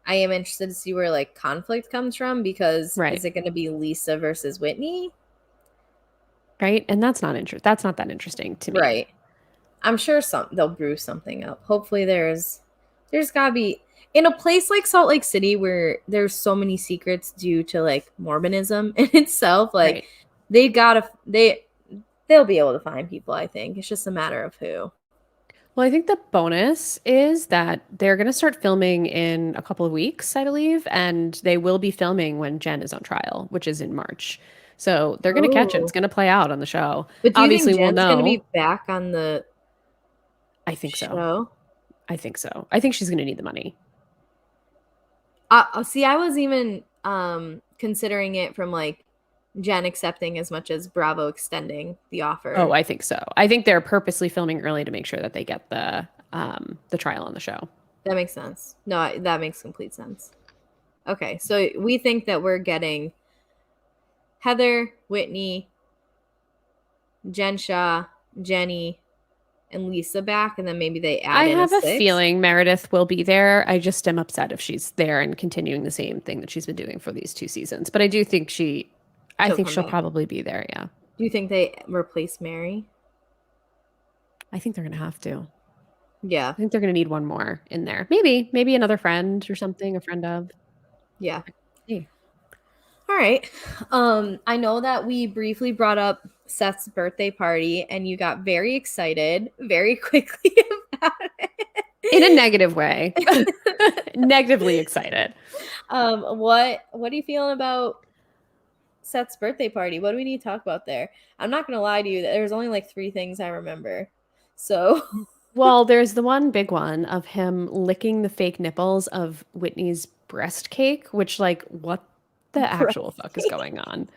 I am interested to see where like conflict comes from, because Right. is it going to be Lisa versus Whitney? Right. And that's not that interesting to me. Right. I'm sure they'll brew something up. Hopefully there's got to be in a place like Salt Lake City where there's so many secrets due to like Mormonism in itself, like Right. they'll be able to find people, I think. It's just a matter of who. Well, I think the bonus is that they're going to start filming in a couple of weeks, I believe, and they will be filming when Jen is on trial, which is in March. So they're going to catch it. It's Oh. going to play out on the show. But do you think Obviously, we'll Jen's going to know. be back on the I think so. show? I think so. I think she's going to need the money. See, I was even considering it from like Jen accepting as much as Bravo extending the Oh, offer. I think so. I think they're purposely filming early to make sure that they get the trial on the show. That makes sense. No, that makes complete sense. Okay, so we think that we're getting Heather, Whitney, Jen Shaw, Jenny, and Lisa back, and then maybe they add I in a have a sixth. feeling Meredith will be there. I just am upset if she's there and continuing the same thing that she's been doing for these 2 seasons. But I do think I She'll think come she'll back. probably be there. Yeah. Do you think they replace Mary? I think they're going to have to. Yeah, I think they're going to need one more in there. Maybe another friend or something, a friend of. yeah. Hey. All right. I know that we briefly brought up Seth's birthday party, and you got very excited very quickly about In a it. negative way. Negatively excited. What are you feeling about Seth's birthday party? What do we need to talk about there? I'm not gonna lie to you, there's only like 3 things I remember. So Well, there's the one big one of him licking the fake nipples of Whitney's breast cake, which, like, what the actual fuck is breastfeeding. going on?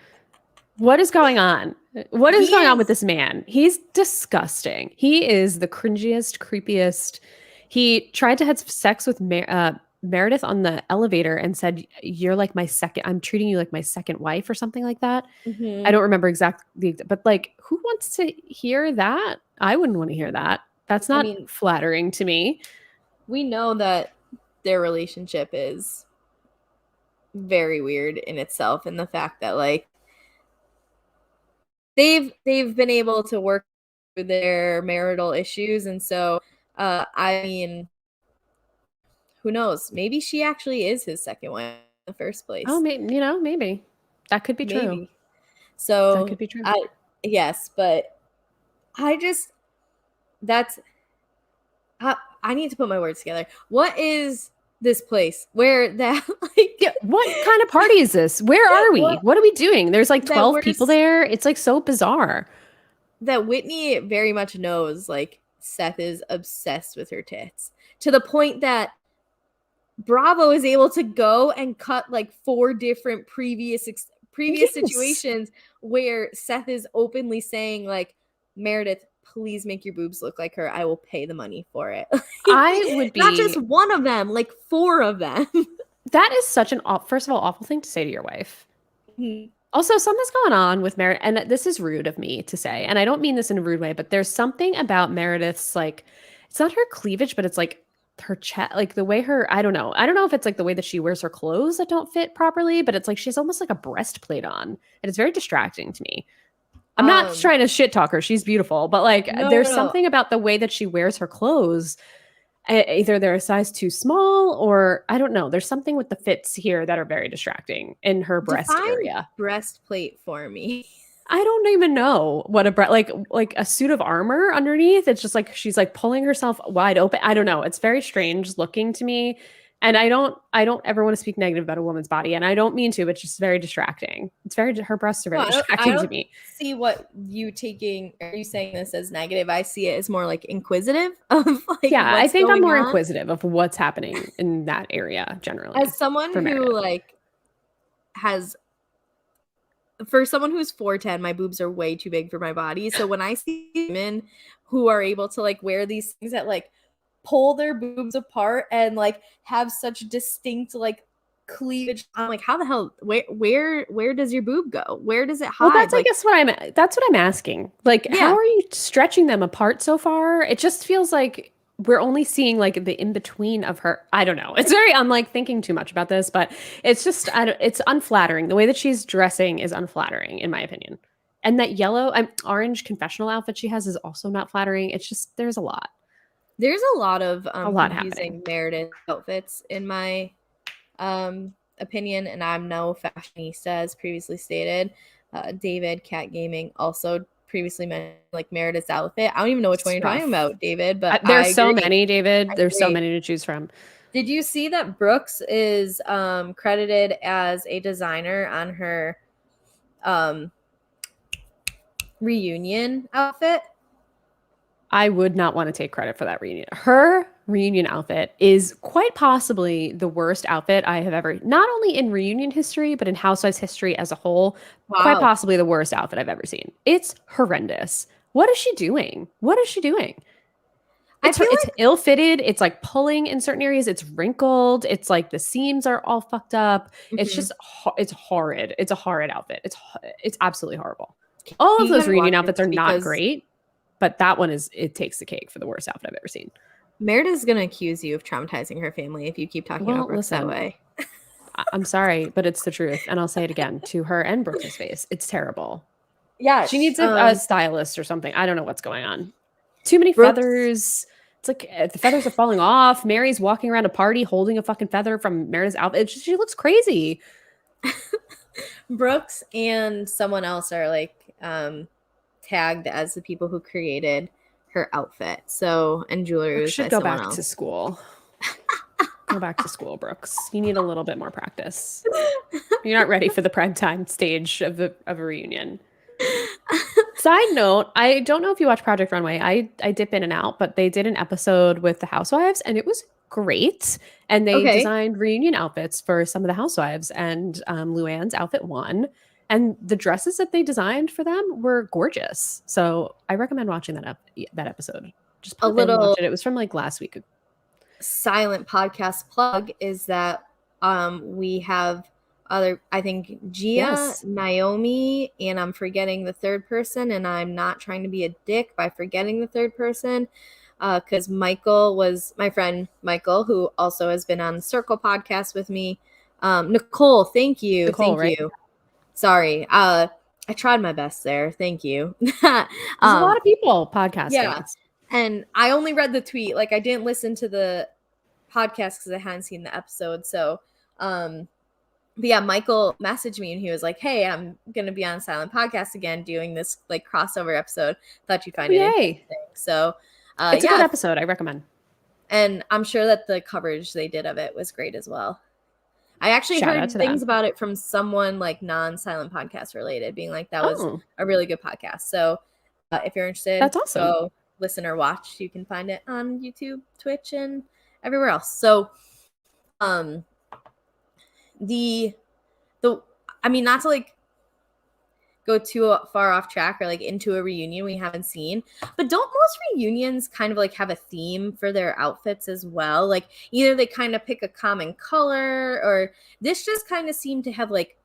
What is going on? What is He going on with is. this man? He's disgusting. He is the cringiest, creepiest. He tried to have sex with Meredith on the elevator and said, "You're like my second. I'm treating you like my second wife," or something like that. I Mhm. don't remember exactly, but like, who wants to hear that? I wouldn't want to hear that. That's I not mean, flattering to me. we know that their relationship is very weird in itself, and the fact that like they've been able to work through their marital issues, and so I mean, who knows? Maybe she actually is his second wife in the first Oh, place. maybe. That could be true. Maybe. That could So be true. I yes, but I just that's I need to put my words together. What is this place where that like Yeah, what kind of party is this? Where are we? what What are we doing? There's like that 12 we're people there. It's like so bizarre. that Whitney very much knows like Seth is obsessed with her tits to the point that Bravo is able to go and cut like 4 different previous Yes. situations where Seth is openly saying like, Meredith, please make your boobs look like her. I will pay the money for it. I would Not just be one of them, like 4 of them. that is such an first of all awful thing to say to your wife. Also, something's going on with Meredith, and this is rude of me to say, and I don't mean this in a rude way, but there's something about Meredith's like, it's not her cleavage, but it's like her chest, like the way her, I don't know. I don't know if it's like the way that she wears her clothes that don't fit properly, but it's like she's almost like a breastplate on, and it's very distracting to me. I'm not um trying to shit talk her. She's beautiful, but like no, there's no, no. something about the way that she wears her clothes. Either they're a size too small or I don't know. There's something with the fits here that are very distracting in her breast Define area. breastplate for me. I don't even know what a like a suit of armor underneath. It's just like she's like pulling herself wide open. I don't know. It's very strange looking to me. And I don't ever want to speak negative about a woman's body, and I don't mean to, but it's just very distracting. It's very her breasts are No, very I distracting to don't me. see what you taking are you saying this as negative. I see it as more like inquisitive of like Yeah, I what's think I'm going more on. inquisitive of what's happening in that area generally As someone for who Meredith. like has for someone who's 4'10", my boobs are way too big for my body. So when I see women who are able to like wear these things that like pull their boobs apart and like have such distinct like cleavage, I'm like, how the hell where does your boob go? Where does it Well, hide? Like, that's what I'm asking. Like, how yeah. are you stretching them apart so far? It just feels like we're only seeing like the in between of her. I don't know. It's very I'm like thinking too much about this, but it's just I don't, it's unflattering. The way that she's dressing is unflattering in my opinion. And that yellow, orange confessional outfit she has is also not flattering. It's just there's There's a lot of a lot happening. confusing Meredith outfits in my opinion, and I'm no fashionista as previously stated. David Cat Gaming also previously mentioned like Meredith's outfit. I don't even know which one It's you're talking rough. about, David, but I There's so agree. many, David. I There's so agree. many to choose from. Did you see that Brooks is credited as a designer on her um, reunion outfit? I would not want to take credit for that reunion. Her reunion outfit is quite possibly the worst outfit I have ever, not only in reunion history, but in Housewives history as a whole, quite Wow. possibly the worst outfit I've ever seen. It's horrendous. What is she doing? What is she doing? I feel It's like ill-fitted. It's like pulling in certain areas. It's wrinkled. It's like the seams are all fucked up. It's mhm. just it's horrid. It's a horrid outfit. It's absolutely horrible. All of You those gotta watch reunion outfits this are not because great, but that one is it takes the cake for the worst outfit I've ever seen. Meredith's gonna accuse you of traumatizing her family if you keep talking about Well, Brooks that listen, way. I'm sorry, but it's the truth, and I'll say it again to her and Brooke's face. It's terrible. She Yes. needs a stylist or something. I don't know what's going on. Too many Brooks feathers. It's like the feathers are falling off. Mary's walking around a party holding a fucking feather from Meredith's outfit. She looks crazy. Brooks and someone else are like tagged as the people who created her outfit. So, and jewelry Brooke was by should go someone back to else. school. Go back to school, Brooks. You need a little bit more practice. You're not ready for the prime time stage of a reunion. Side note, I don't know if you watch Project Runway. I dip in and out, but they did an episode with the Housewives and it was great. And they Okay. designed reunion outfits for some of the Housewives, and Luann's outfit won. And the dresses that they designed for them were gorgeous. So I recommend watching that episode. Just A pop in and watch little it. It was from like last week. silent podcast plug is that we have other I think Gia, Yes. Naomi, and I'm forgetting the third person, and I'm not trying to be a dick by forgetting the third person. Because Michael was my friend Michael, who also has been on the Circle podcast with me. Nicole, thank you. Nicole, Thank right? you. Sorry. I tried my best there. Thank you. There's a lot um, of people podcasting. yeah. And I only read the tweet. Like I didn't listen to the podcast because I hadn't seen the episode. So, but yeah, Michael messaged me and he was like, "Hey, I'm gonna be on Silent Podcast again, doing this like crossover episode. Thought you'd Oh, find it yay. interesting." So, It's a good yeah, episode. I recommend. and I'm sure that the coverage they did of it was great as well. I actually Shout out heard to things them. about it from someone like non-silent podcast related, being like that was Oh, a really good podcast. So, if you're interested, that's awesome. go listen or watch. You can find it on YouTube, Twitch, and everywhere else. So, um, the the I mean, not to like go too far off track or like into a reunion we haven't seen, but don't most reunions kind of like have a theme for their outfits as well? Like either they kind of pick a common color, or this just kind of seemed to have like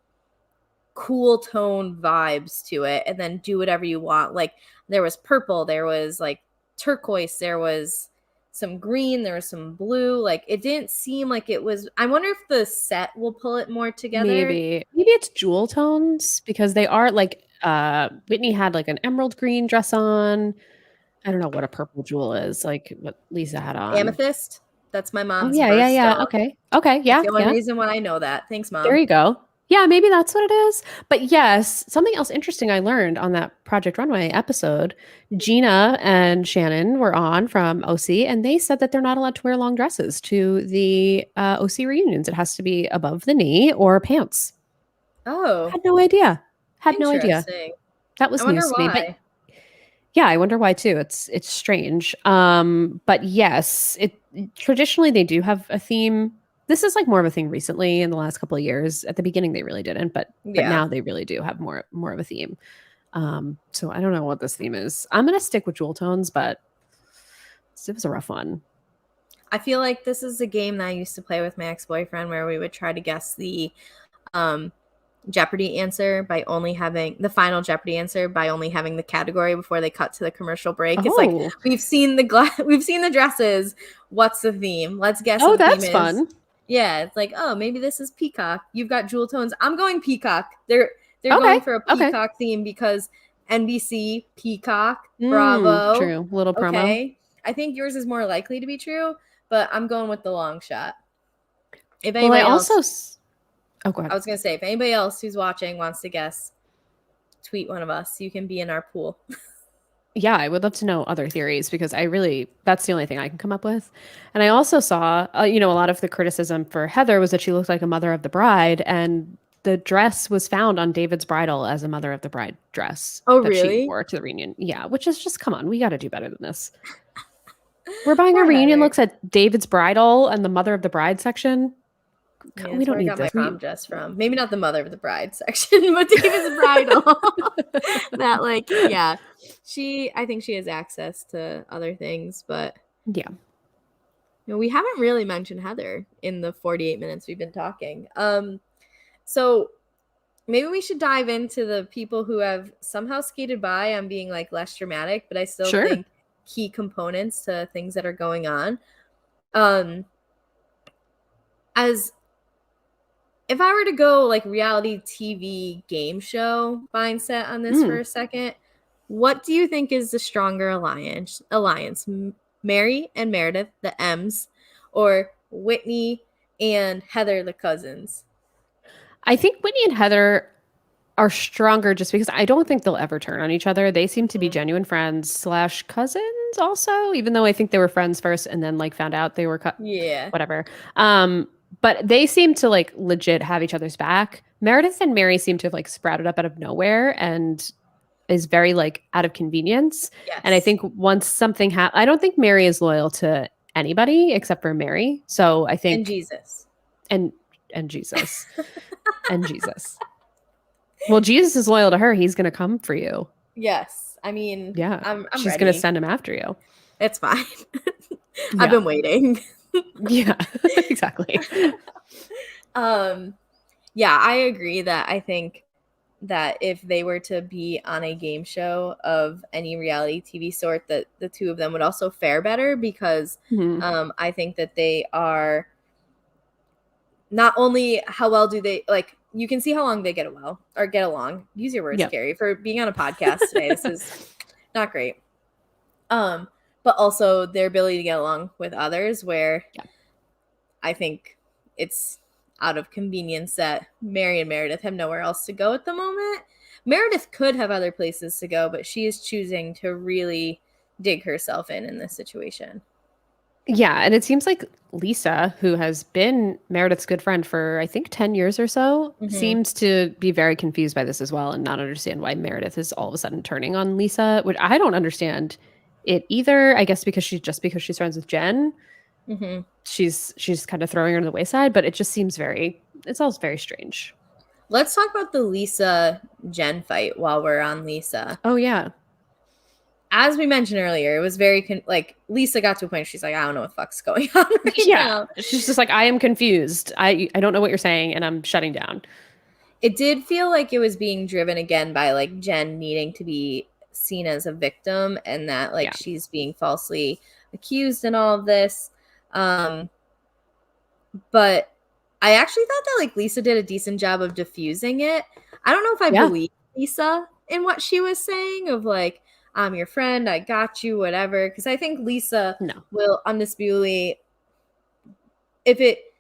cool tone vibes to it, and then do whatever you want. Like there was purple, there was like turquoise, there was some green, there was some blue. Like it didn't seem like it was. I wonder if the set will pull it more together. Maybe it's jewel tones because they are like Whitney had like an emerald green dress on. I don't know what a purple jewel is, like what Lisa had on. Amethyst, that's my Oh mom's yeah, yeah, yeah. birthstone. Okay. Okay, That's yeah, the only yeah. reason why I know that. Thanks, There Mom. you go. Yeah, maybe that's what it is. But yes, something else interesting I learned on that Project Runway episode. Gina and Shannon were on from OC, and they said that they're not allowed to wear long dresses to the OC reunions. It has to be above the knee or pants. Oh, Had no idea. Had no idea. interesting. That I was wonder news to me. But why. yeah, I wonder why too. It's strange. But yes, it traditionally they do have a theme. This is like more of a thing recently in the last couple of years. At the beginning they really didn't, but Yeah. now they really do have more of a theme. So I don't know what this theme is. I'm gonna stick with jewel tones, but it was a rough one. I feel like this is a game that I used to play with my ex-boyfriend where we would try to guess the um Jeopardy answer by only having the final Jeopardy answer by only having the category before they cut to the commercial break. It's like Oh, we've seen we've seen the dresses. What's the theme? Let's guess oh, what the theme that's is. fun. Yeah, it's like, oh, maybe this is peacock. You've got jewel tones. I'm going peacock. They're Okay, going for a okay. peacock theme because NBC, Peacock, Bravo. True. Little promo. Okay. I think yours is more likely to be true, but I'm going with the long shot. If Well, I anybody also. else, Oh, go I ahead. was gonna say, if anybody else who's watching wants to guess, tweet one of us. You can be in our pool. Yeah, I would love to know other theories because that's the only thing I can come up with. And I also saw, a lot of the criticism for Heather was that she looked like a mother of the bride, and the dress was found on David's bridal as a mother of the bride dress Oh, that she really? wore to the reunion. Yeah, which is just, come on, we got to do better than this. We're buying our Poor reunion Heather. looks at David's bridal and the mother of the bride section. Yeah, We that's don't where I need got my this. prom dress from. Maybe not the mother of the bride section, but David's bridal. That like, yeah. I think she has access to other things, but Yeah. we haven't really mentioned Heather in the 48 minutes we've been talking. So maybe we should dive into the people who have somehow skated by on being like less dramatic, but I still Sure. think key components to things that are going on. As if I were to go like reality TV game show mindset on this for a second, what do you think is the stronger alliance? Mary and Meredith, the M's, or Whitney and Heather, the cousins? I think Whitney and Heather are stronger just because I don't think they'll ever turn on each other. They seem to be Mhm. genuine friends slash cousins also, even though I think they were friends first and then like found out they were Yeah. whatever. But they seem to like legit have each other's back. Meredith and Mary seem to have like sprouted up out of nowhere and is very like out of convenience. And I Yes. think once something I don't think Mary is loyal to anybody except for Mary. So I And think Jesus. and and Jesus. And Jesus. Well, Jesus is loyal to her. He's going to come for you. Yes. I mean, Yeah. I'm She's going to ready. send him after you. It's fine. I've Yeah. been waiting. Yeah. Exactly. Yeah, I agree that I think that if they were to be on a game show of any reality TV sort, that the two of them would also fare better because Mhm. I think that they are not only how well do they like, you can see how long they get well or get along. Use your words, Yep. Carrie, for being on a podcast today. This is not great. But also their ability to get along with others, where Yeah. I think it's out of convenience that Mary and Meredith have nowhere else to go at the moment. Meredith could have other places to go, but she is choosing to really dig herself in this situation. Yeah, and it seems like Lisa, who has been Meredith's good friend for I think 10 years or so, Mm-hmm. seems to be very confused by this as well and not understand why Meredith is all of a sudden turning on Lisa, which I don't understand it either. I guess because she's friends with Jen, Mm-hmm. she's kind of throwing her to the wayside, but it just seems it's all very strange. Let's talk about the Lisa Jen fight while we're on Lisa. Oh yeah. As we mentioned earlier, it was very like Lisa got to a point she's like, I don't know what the fuck's going on right Yeah. now. She's just like, I am confused. I don't know what you're saying and I'm shutting down. It did feel like it was being driven again by like Jen needing to be seen as a victim, and that like Yeah. she's being falsely accused and all of this. Um, but I actually thought that like Lisa did a decent job of diffusing it. I don't know if I Yeah. believe Lisa in what she was saying of like, I'm your friend, I got you, whatever. Because I think Lisa No. will undisputably, if it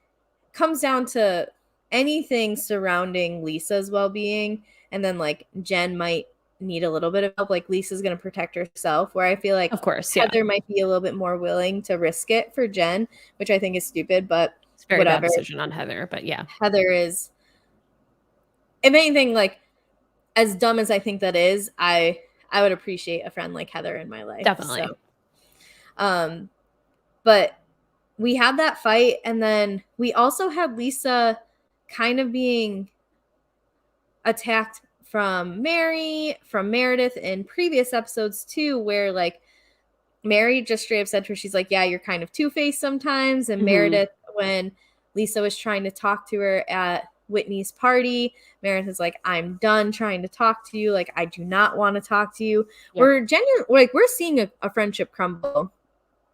comes down to anything surrounding Lisa's well-being, and then like Jen might need a little bit of help, like Lisa's going to protect herself, where I feel like Of course, yeah. Heather might be a little bit more willing to risk it for Jen, which I think is stupid, but It's a very bad whatever. decision on Heather, but yeah. Heather is, if anything, like as dumb as I think that is, I would appreciate a friend like Heather in my life. Definitely. So but we had that fight, and then we also had Lisa kind of being attacked from Mary, from Meredith in previous episodes too, where like Mary just straight up said to her, she's like, yeah, you're kind of two-faced sometimes. And Mhm. Meredith, when Lisa was trying to talk to her at Whitney's party, Meredith is like, I'm done trying to talk to you. Like, I do not want to talk to you. Yep. We're seeing a friendship crumble.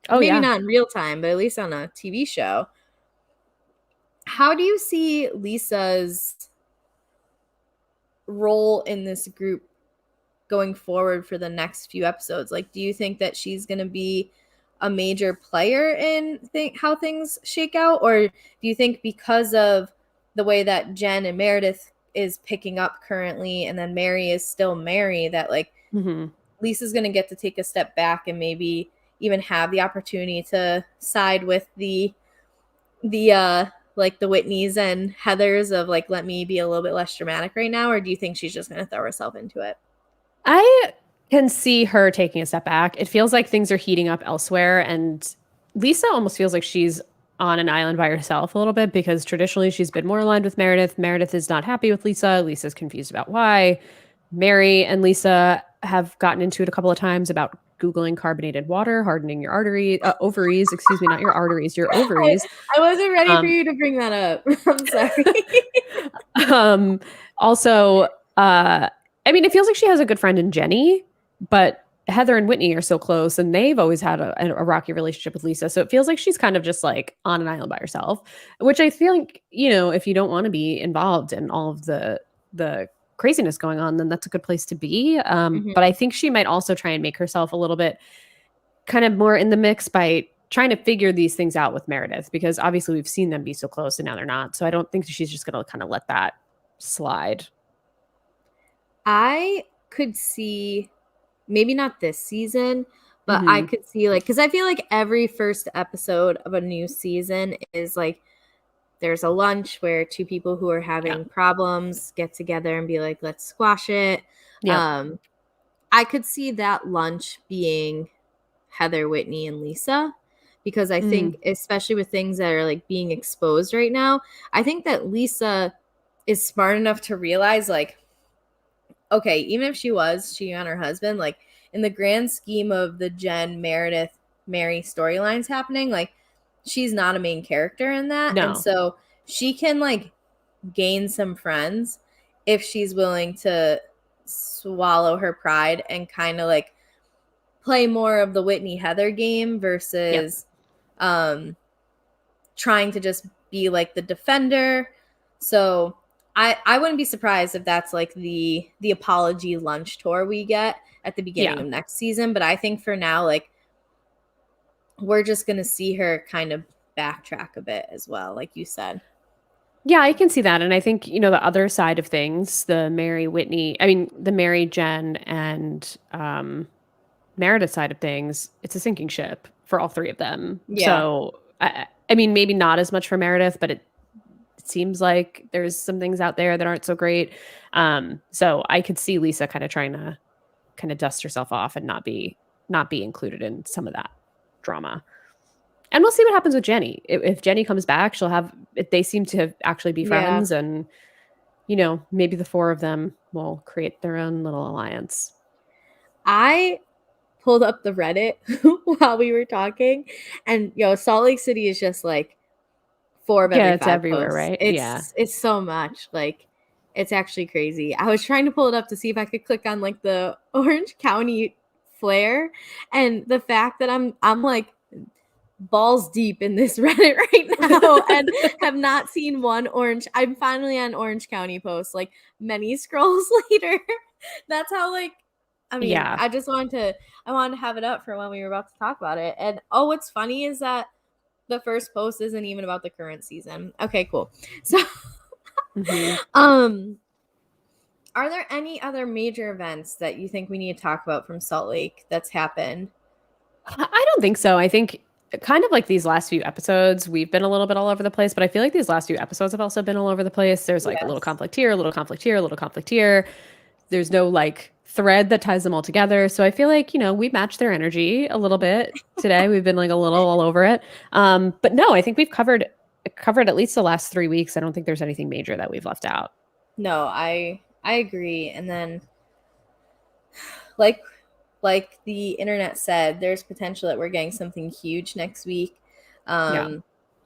Oh, Maybe yeah. not in real time, but at least on a TV show. How do you see Lisa's role in this group going forward for the next few episodes? Like, do you think that she's going to be a major player in how things shake out? Or do you think because of the way that Jen and Meredith is picking up currently, and then Mary is still Mary, that like Mhm. Lisa's going to get to take a step back and maybe even have the opportunity to side with the like the Whitneys and Heathers of like, let me be a little bit less dramatic right now? Or do you think she's just going to throw herself into it? I can see her taking a step back. It feels like things are heating up elsewhere, and Lisa almost feels like she's on an island by herself a little bit because traditionally she's been more aligned with Meredith. Meredith is not happy with Lisa. Lisa's confused about why. Mary and Lisa have gotten into it a couple of times about Googling carbonated water, hardening your ovaries, excuse me, not your arteries, your I, ovaries. I wasn't ready for Um, you to bring that up. I'm sorry. um, also, I mean, it feels like she has a good friend in Jenny, but Heather and Whitney are so close, and they've always had a rocky relationship with Lisa. So it feels like she's kind of just like on an island by herself, which I feel like, if you don't want to be involved in all of the craziness going on, then that's a good place to be. But Mhm. I think she might also try and make herself a little bit kind of more in the mix by trying to figure these things out with Meredith, because obviously we've seen them be so close and now they're not. So I don't think she's just going to kind of let that slide. I could see, maybe not this season, but I Hmm. could see like, because I feel like every first episode of a new season is like, there's a lunch where two people who are Yeah. having problems get together and be like, let's squash it. Yep. Um, I could see that lunch being Heather, Whitney, and Lisa, because I Mm. think, especially with things that are like being exposed right now, I think that Lisa is smart enough to realize, like, okay, even if she was cheating on her husband, like, in the grand scheme of the Jen, Meredith, Mary storylines happening, like, she's not a main character in that. And No. so she can, like, gain some friends if she's willing to swallow her pride and kind of like play more of the Whitney Heather game Yep. versus um trying to just be like the defender. So I wouldn't be surprised if that's like the apology lunch tour we get at the beginning Yeah. of next season. But I think for now, like, we're just gonna see her kind of backtrack a bit as well, like you said. Yeah, I can see that. And I think, the other side of things, the Mary, Jen, and Meredith side of things, it's a sinking ship for all three of them. Yeah. So, I mean, maybe not as much for Meredith, but it seems like there's some things out there that aren't so great. So I could see Lisa kind of trying to kind of dust herself off and not be included in some of that drama. And we'll see what happens with Jenny. If Jenny comes back, they seem to actually be Yeah. friends, and maybe the four of them will create their own little alliance. I pulled up the Reddit while we were talking, and Salt Lake City is just like 4 of Yeah, every it's 5 everywhere, posts. right? Yeah. It's so much. Like, it's actually crazy. I was trying to pull it up to see if I could click on like the Orange County flare, and the fact that I'm like balls deep in this Reddit right now and have not seen one orange. I'm finally on Orange County post, like many scrolls later. That's how, like, I mean, Yeah. I wanted to have it up for when we were about to talk about it. And oh, what's funny is that the first post isn't even about the current season. Okay, cool. So Hmm. um are there any other major events that you think we need to talk about from Salt Lake that's happened? I don't think so. I think kind of like these last few episodes, we've been a little bit all over the place, but I feel like these last few episodes have also been all over the place. There's like a little Yes. conflict here, a little conflict here, a little conflict here. There's no like thread that ties them all together. So I feel like, we match their energy a little bit today. We've been like a little all over it. But no, I think we've covered at least the last 3 weeks. I don't think there's anything major that we've left out. No, I agree. And then like the internet said, there's potential that we're getting something huge next week. Yeah.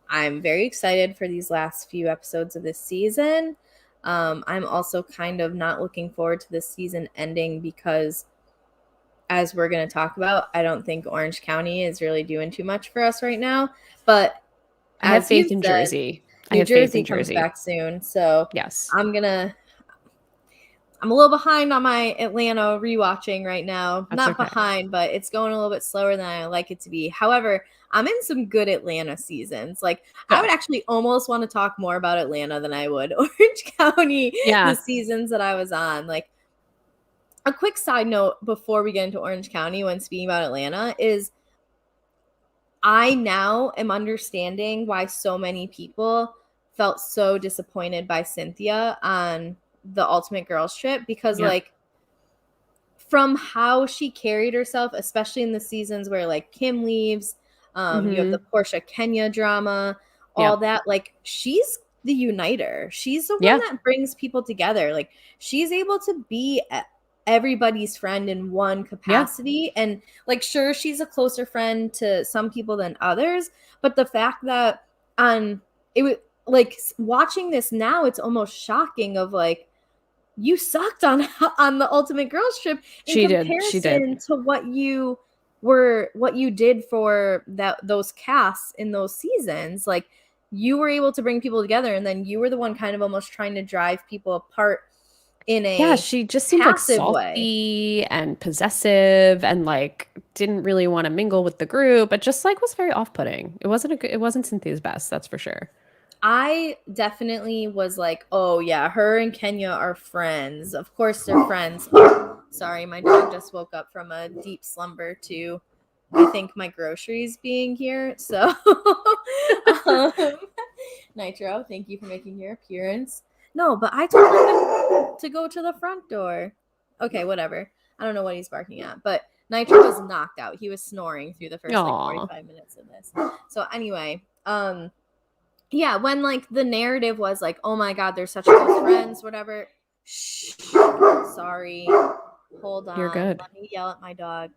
I'm very excited for these last few episodes of this season. I'm also kind of not looking forward to this season ending because, as we're going to talk about, I don't think Orange County is really doing too much for us right now. But I have as faith you in said, Jersey. I New have faith Jersey in comes Jersey. back soon. So Yes. I'm a little behind on my Atlanta rewatching right now. That's Not okay. behind, but it's going a little bit slower than I like it to be. However, I'm in some good Atlanta seasons. Like, I would Good. actually almost want to talk more about Atlanta than I would Orange County, the Yeah. seasons that I was on. Like, a quick side note before we get into Orange County when speaking about Atlanta is I now am understanding why so many people felt so disappointed by Cynthia on the Ultimate Girls Trip because, Yeah. like, from how she carried herself, especially in the seasons where like Kim leaves, you have the Hmm. Portia Kenya drama, all Yep. that. Like, she's the uniter. She's the one Yeah. that brings people together. Like, she's able to be everybody's friend in one Yeah. capacity. And like, sure, she's a closer friend to some people than others, but the fact that on it would like watching this now, it's almost shocking of like, you sucked on on the Ultimate Girls Trip in She did. She comparison did. to what you did for those casts in those seasons. Like, you were able to bring people together, and then you were the one kind of almost trying to drive people apart in Yeah, a she just seemed like passive way. salty and possessive and like didn't really want to mingle with the group, but just like was very off-putting. It wasn't Cynthia's best, that's for sure. I definitely was like, oh yeah, her and Kenya are friends. Of course they're friends. Oh, sorry, my dog just woke up from a deep slumber to, I think, my groceries being here. So um, Nitro, thank you for making your appearance. No, but I told him to go to the front door. Okay, whatever. I don't know what he's barking at, but Nitro was knocked out. He was snoring through the first like Aw. 45 minutes of this. So anyway, yeah, when like the narrative was like, oh my god, they're such close friends, whatever. Shh, sorry. Hold You're on. good. Let me yell at my dog.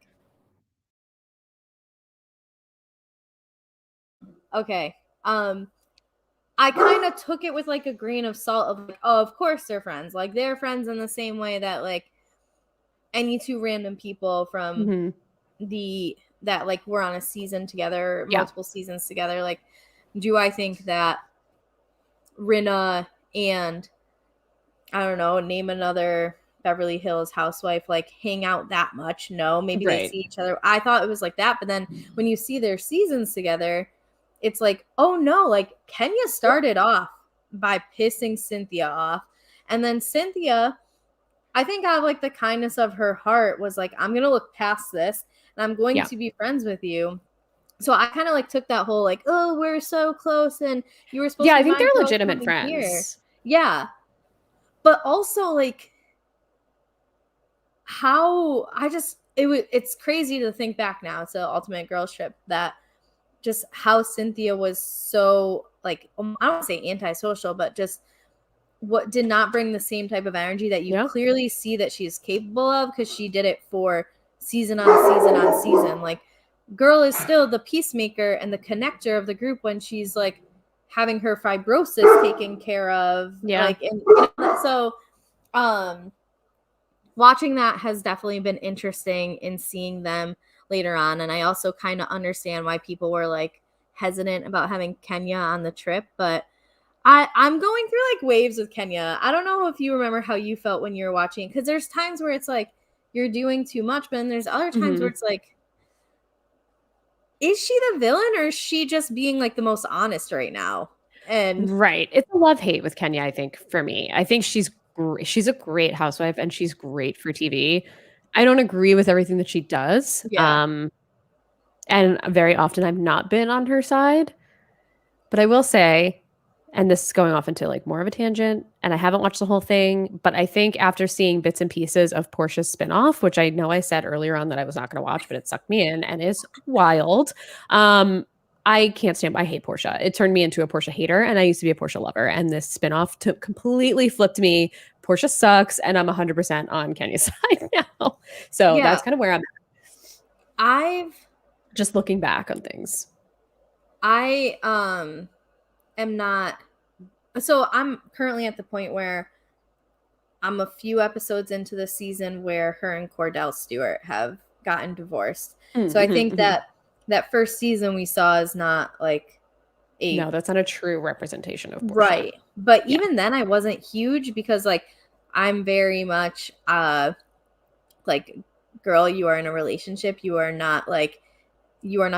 Okay. I kind of took it with like a grain of salt of like, oh, of course they're friends. Like, they're friends in the same way that like any two random people from Hmm. the that like were on a season together, Yeah. multiple seasons together. Like, do I think that Rinna and I don't know, name another Beverly Hills housewife like hang out that much. No, maybe they Right. see each other. I thought it was like that, but then when you see their seasons together, it's like, oh no, like Kenya started off by pissing Cynthia off. And then Cynthia, I think out of like the kindness of her heart was like, I'm gonna look past this and I'm going Yeah. to be friends with you. So I kind of like took that whole like, oh, we're so close and you were supposed Yeah, to I be think they're my girl legitimate coming here. friends. Yeah. But also like how it's crazy to think back now to Ultimate Girls Trip that just how Cynthia was so like I don't want to say antisocial, but just what did not bring the same type of energy that you Yeah. clearly see that she's capable of because she did it for season on season on season. Like girl is still the peacemaker and the connector of the group when she's like having her fibrosis taken care of. Yeah. Like and so um watching that has definitely been interesting in seeing them later on. And I also kind of understand why people were like hesitant about having Kenya on the trip. But I'm going through like waves with Kenya. I don't know if you remember how you felt when you were watching, because there's times where it's like you're doing too much, but then there's other times where Mhm. it's like, is she the villain or is she just being like the most honest right now? And Right. It's a love-hate with Kenya, I think, for me. I think she's a great housewife and she's great for TV. I don't agree with everything that she does. yeah, And very often I've not been on her side. But I will say, and this is going off into like more of a tangent, and I haven't watched the whole thing, but I think after seeing bits and pieces of Portia's spinoff, which I know I said earlier on that I was not going to watch, but it sucked me in and is wild. I can't stand. I hate Portia. It turned me into a Portia hater, and I used to be a Portia lover. And this spinoff completely flipped me. Portia sucks, and I'm 100% on Kenya's side now. So yeah. that's kind of where I'm at, I've just looking back on things. I am not. So I'm currently at the point where I'm a few episodes into the season where her and Cordell Stewart have gotten divorced. So I Mm-hmm, think mm-hmm. that first season we saw is not like a No, that's not a true representation of Portia. right. But Yeah, even then I wasn't huge because like I'm very much like girl, you are in a relationship. You are not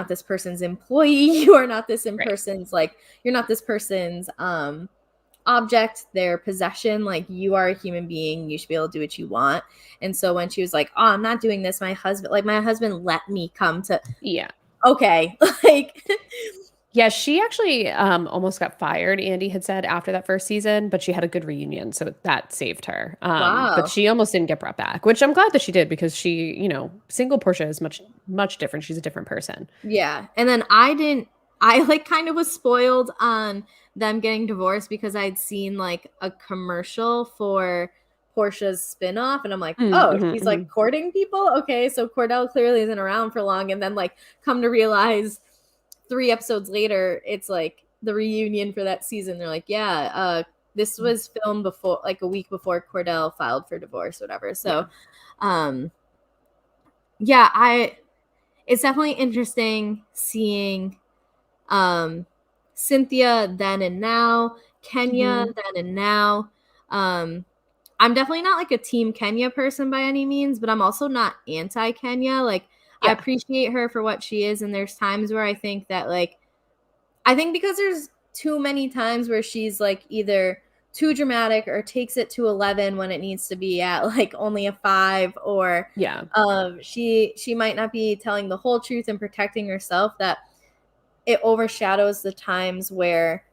this person's employee. You are not this in right. person's like you're not this person's object, their possession. Like you are a human being, you should be able to do what you want. And so when she was like, oh, I'm not doing this, my husband let me come to Yeah. okay. Like Yeah, she actually almost got fired, Andy had said after that first season, but she had a good reunion, so that saved her. But wow. she almost didn't get brought back, which I'm glad that she did because she, single Portia is much, much different. She's a different person. Yeah. And then I like kind of was spoiled on them getting divorced because I'd seen like a commercial for Portia's spinoff and I'm like, oh, Mm-hmm, she's hmm. like courting people. Okay, so Cordell clearly isn't around for long. And then like come to realize 3 episodes later, it's like the reunion for that season. They're like, yeah, this was filmed before like a week before Cordell filed for divorce, whatever. Yeah. So um yeah, I it's definitely interesting seeing um Cynthia then and now, Kenya Hmm. then and now. Um I'm definitely not like a team Kenya person by any means, but I'm also not anti Kenya. Like I Yeah. appreciate her for what she is and there's times where I think that like I think because there's too many times where she's like either too dramatic or takes it to 11 when it needs to be at like only a 5 or Yeah. she might not be telling the whole truth and protecting herself that it overshadows the times where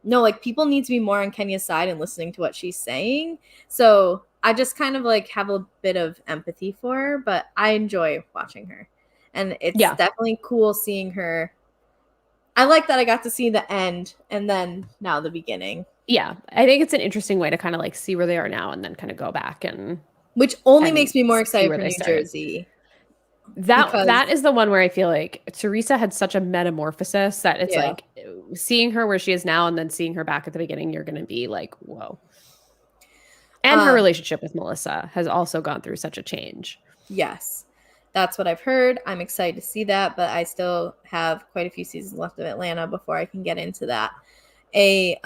no like people need to be more on Kenya's side and listening to what she's saying. So I just kind of like have a bit of empathy for her, but I enjoy watching her and it's Yeah. definitely cool seeing her. I like that I got to see the end and then now the beginning, Yeah. I think it's an interesting way to kind of like see where they are now and then kind of go back and which only and makes me more see excited where for they New started. Jersey That because is the one where I feel like Teresa had such a metamorphosis that it's yeah. like seeing her where she is now and then seeing her back at the beginning, you're going to be like, whoa. And her Um relationship with Melissa has also gone through such a change. yes. That's what I've heard. I'm excited to see that, but I still have quite a few seasons left of Atlanta before I can get into that. a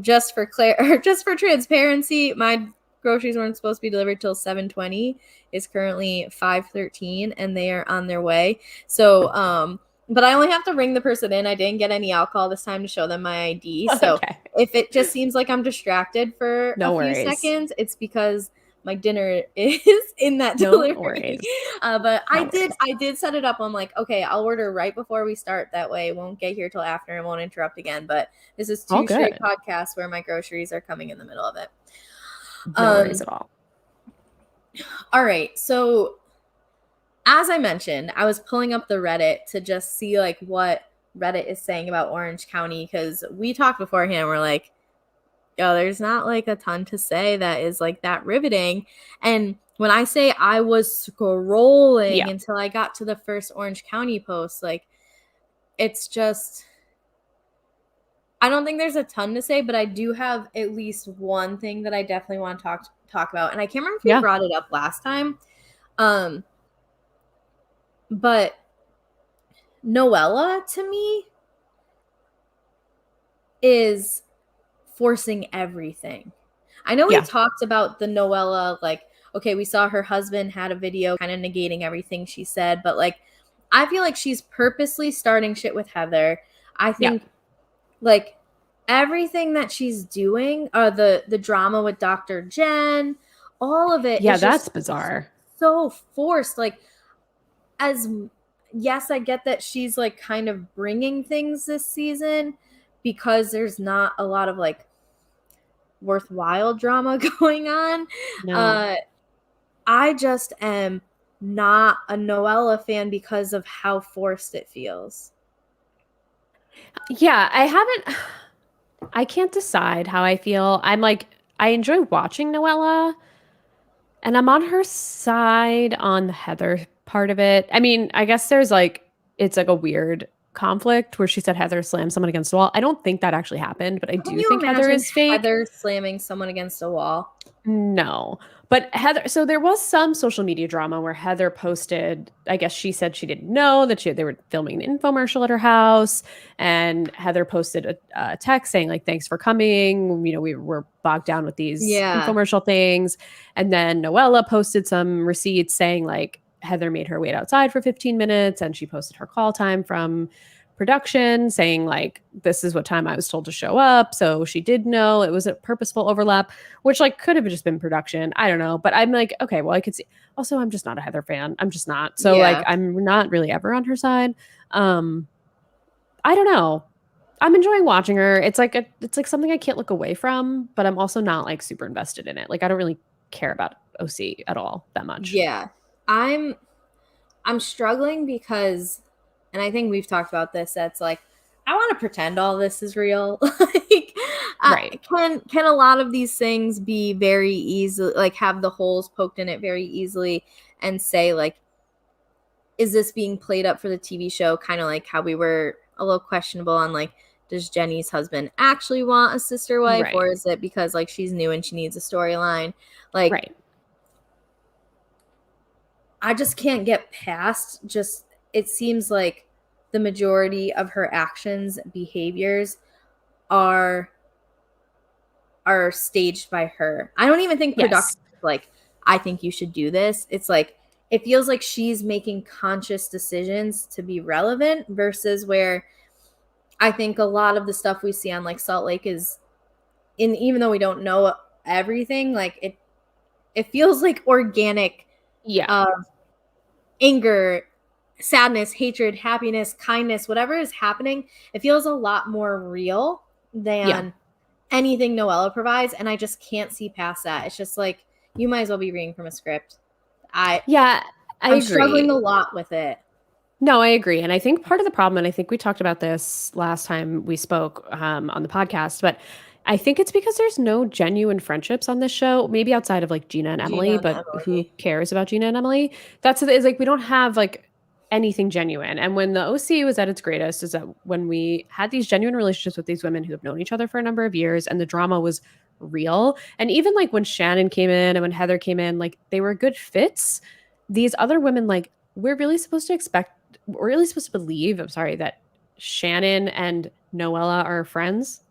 just for or just for transparency, my groceries weren't supposed to be delivered till 7:20. It's currently 5:13 and they are on their way. So but I only have to ring the person in. I didn't get any alcohol this time to show them my ID. So Okay. if it just seems like I'm distracted for a No few worries. seconds, it's because my dinner is in that No delivery. worries. But No I did worries. I did set it up. I'm like, okay, I'll order right before we start. That way it won't get here till after and won't interrupt again. But this is All two straight good. podcasts where my groceries are coming in the middle of it. No worries Um, at all. all right. So as I mentioned, I was pulling up the Reddit to just see like what Reddit is saying about Orange County because we talked beforehand. We're like, yo, there's not like a ton to say that is like that riveting. And when I say I was scrolling Yeah. until I got to the first Orange County post, like it's just I don't think there's a ton to say, but I do have at least one thing that I definitely want to talk about. And I can't remember if we Yeah. brought it up last time. Um, but Noella to me is forcing everything. I know we Yeah. talked about the Noella, like, okay, we saw her husband had a video kind of negating everything she said, but like, I feel like she's purposely starting shit with Heather. I Yeah. think like everything that she's doing, the drama with Dr. Jen, all of it Yeah, is that's just bizarre. so forced. Like, as yes, I get that she's like kind of bringing things this season because there's not a lot of like worthwhile drama going on. No. Uh, I just am not a Noella fan because of how forced it feels. Yeah, I haven't I can't decide how I feel. I'm like I enjoy watching Noella and I'm on her side on the Heather part of it. I mean, I guess there's like it's like a weird conflict where she said Heather slammed someone against the wall. I don't think that actually happened, but I Can do you think Heather imagine is fake. Heather slamming someone against a wall? No. But Heather, so there was some social media drama where Heather posted, I guess she said she didn't know that they were filming an infomercial at her house. And Heather posted a text saying, like, thanks for coming. You know, we were bogged down with these Yeah. infomercial things. And then Noella posted some receipts saying, like, Heather made her wait outside for 15 minutes and she posted her call time from production saying, like, this is what time I was told to show up. So she did know it was a purposeful overlap, which like could have just been production. I don't know. But I'm like, okay, well, I could see. Also, I'm just not a Heather fan. I'm just not. So like Yeah. I'm not really ever on her side. Um, I don't know. I'm enjoying watching her. It's like something I can't look away from, but I'm also not like super invested in it. Like I don't really care about OC at all that much. Yeah. I'm I'm struggling because and I think we've talked about this that's like I want to pretend all this is real. Like Right. can a lot of these things be very easily like have the holes poked in it very easily and say like is this being played up for the TV show kind of like how we were a little questionable on like does Jenny's husband actually want a sister wife Right. or is it because like she's new and she needs a storyline? Like Right. I just can't get past just it seems like the majority of her actions, behaviors are staged by her. I don't even think production Yes. is like I think you should do this. It's like it feels like she's making conscious decisions to be relevant versus where I think a lot of the stuff we see on like Salt Lake is in even though we don't know everything, like it feels like organic Yeah. uh, anger, sadness, hatred, happiness, kindness, whatever is happening, it feels a lot more real Yeah. than anything Noella provides. And I just can't see past that. It's just like you might as well be reading from a script. I Yeah. I I'm struggling a agree. lot with it. No, I agree. And I think part of the problem, and I think we talked about this last time we spoke on the podcast, but I think it's because there's no genuine friendships on this show, maybe outside of like Gina and Emily, Gina and but who Emily. cares about Gina and Emily? That's is like we don't have like anything genuine. And when the OC was at its greatest, is that when we had these genuine relationships with these women who have known each other for a number of years and the drama was real. And even like when Shannon came in and when Heather came in, like they were good fits. These other women, like, we're really supposed to believe, I'm sorry, that Shannon and Noella are friends.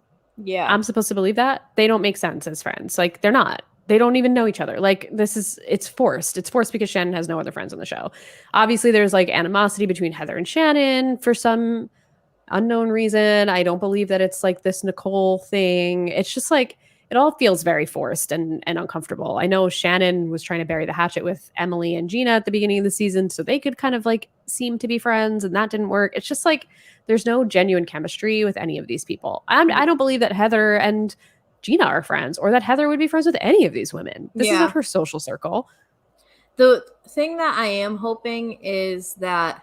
Yeah. I'm supposed to believe that? They don't make sense as friends. Like they're not. They don't even know each other. Like it's forced. It's forced because Shannon has no other friends on the show. Obviously there's like animosity between Heather and Shannon for some unknown reason. I don't believe that it's like this Nicole thing. It's just like it all feels very forced and uncomfortable. I know Shannon was trying to bury the hatchet with Emily and Gina at the beginning of the season so they could kind of like seem to be friends and that didn't work. It's just like there's no genuine chemistry with any of these people. I don't believe that Heather and Gina are friends or that Heather would be friends with any of these women. This isn't Yeah. her social circle. The thing that I am hoping is that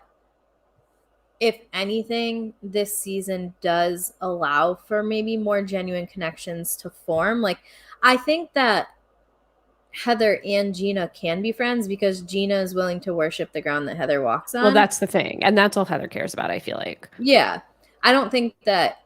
if anything, this season does allow for maybe more genuine connections to form. Like, I think that Heather and Gina can be friends because Gina is willing to worship the ground that Heather walks Well, on. that's the thing. And that's all Heather cares about, I feel like. Yeah. I don't think that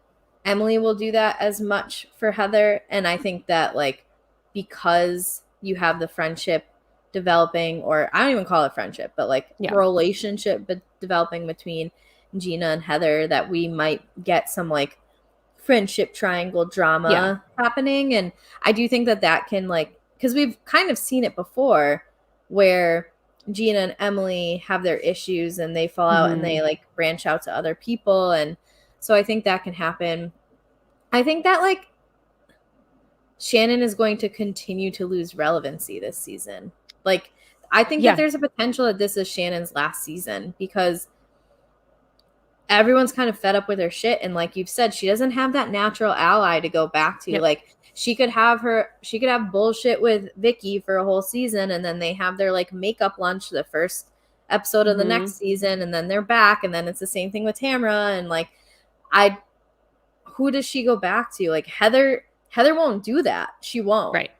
Emily will do that as much for Heather. And I think that, like, because you have the friendship developing, or I don't even call it friendship, but like Yeah. relationship developing between Gina and Heather, that we might get some like friendship triangle drama happening. And I do think that that can, like, because we've kind of seen it before where Gina and Emily have their issues and they fall out and Mm-hmm. they like branch out to other people. And so I think that can happen. I think that like Shannon is going to continue to lose relevancy this season. Like, I think that Yeah. there's a potential that this is Shannon's last season because everyone's kind of fed up with her shit. And like you've said, she doesn't have that natural ally to go back to. Yep. Like, she could have bullshit with Vicky for a whole season, and then they have their like makeup lunch the first episode of the Mm-hmm. next season, and then they're back, and then it's the same thing with Tamra. And like, I who does she go back to? Like, Heather won't do that. She won't. Right.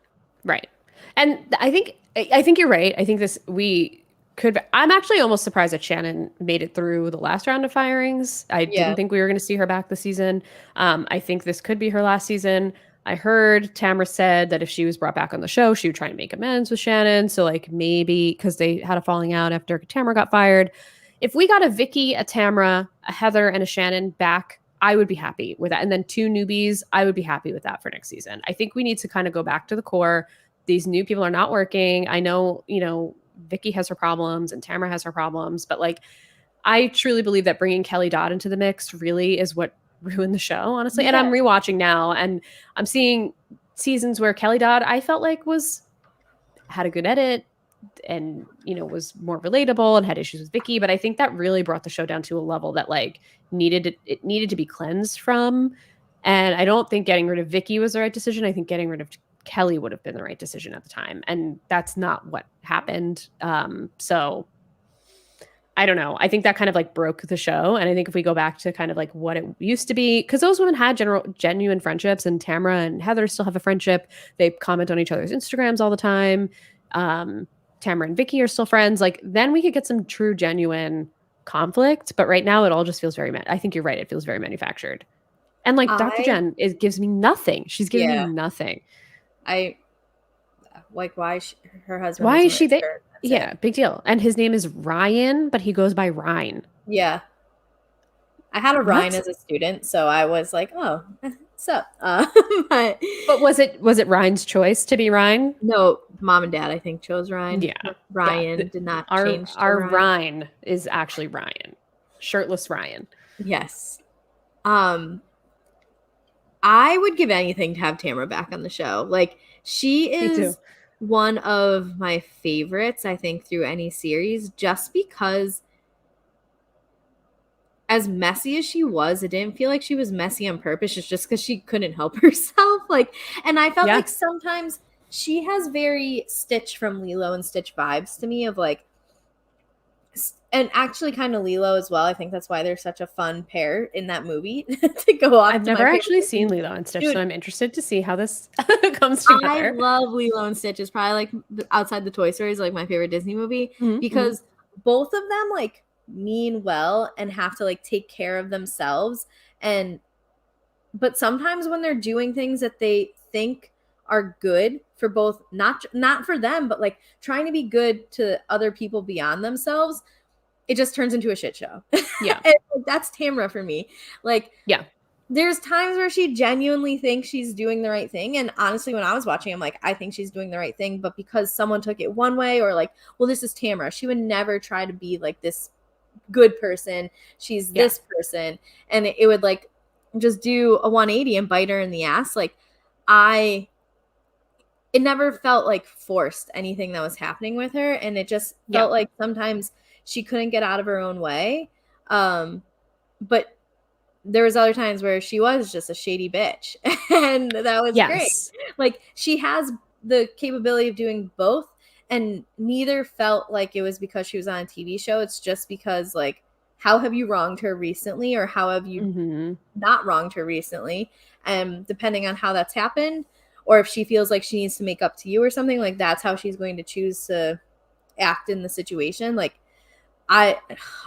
Right. And I think you're right. I think this we could I'm actually almost surprised that Shannon made it through the last round of firings. I Yeah. didn't think we were going to see her back this season. I think this could be her last season. I heard Tamara said that if she was brought back on the show, she would try and make amends with Shannon. So like maybe because they had a falling out after Tamara got fired. If we got a Vicky, a Tamara, a Heather, and a Shannon back, I would be happy with that. And then two newbies, I would be happy with that for next season. I think we need to kind of go back to the core. These new people are not working. I know, Vicky has her problems and Tamara has her problems, but like I truly believe that bringing Kelly Dodd into the mix really is what ruined the show, honestly. And I'm Yeah. rewatching now and I'm seeing seasons where Kelly Dodd I felt like had a good edit and was more relatable and had issues with Vicky, but I think that really brought the show down to a level that like it needed to be cleansed from. And I don't think getting rid of Vicky was the right decision. I think getting rid of Kelly would have been the right decision at the time, and that's not what happened. So I don't know. I think that kind of like broke the show, and I think if we go back to kind of like what it used to be, because those women had genuine friendships, and Tamara and Heather still have a friendship. They comment on each other's Instagrams all the time. Tamara and Vicky are still friends. Like then we could get some true, genuine conflict. But right now, it all just feels I think you're right. It feels very manufactured. And like Dr. I Jen, it gives me nothing. She's giving me yeah. nothing. I like why her husband Why is is a she there? Richard. That's Yeah, it. big deal. And his name is Ryan, but he goes by Ryan. Yeah. I had a Ryan What? as a student, so I was like, oh, so but But was it Ryan's choice to be Ryan? no, mom and dad I think chose Ryan. Yeah. Yeah. Ryan did not Our change to our Ryan. Ryan is actually Ryan. Shirtless Ryan. Yes. I would give anything to have Tamara back on the show. Like, she Me too. is one of my favorites, I think, through any series, just because as messy as she was, it didn't feel like she was messy on purpose. It's just because she couldn't help herself. Like, and I felt Yeah. like sometimes she has very Stitch from Lilo and Stitch vibes to me of like, and actually kind of Lilo as well. I think that's why they're such a fun pair in that movie to go off I've to my never actually favorite. seen Lilo and Stitch, Dude, so I'm interested to see how this comes I together. love Lilo and Stitch. It's probably like outside the Toy Story is like my favorite Disney movie Mhm, because both of them like mean well and have to like take care of themselves. And but sometimes when they're doing things that they think are good for both, not for them, but like trying to be good to other people beyond themselves, it just turns into a shit show. Yeah. And that's Tamra for me. Like, Yeah. there's times where she genuinely thinks she's doing the right thing. And honestly, when I was watching, I'm like, I think she's doing the right thing. But because someone took it one way, or like, well, this is Tamara, she would never try to be like this good person. She's Yeah. this person. And it would like just do a 180 and bite her in the ass. Like, I, it never felt like forced anything that was happening with her. And it just Yeah. felt like sometimes she couldn't get out of her own way. But there was other times where she was just a shady bitch and that was great. Yes. Like she has the capability of doing both, and neither felt like it was because she was on a TV show. It's just because like, how have you wronged her recently, or how have you Mhm. not wronged her recently? And depending on how that's happened, or if she feels like she needs to make up to you or something, like that's how she's going to choose to act in the situation. Like I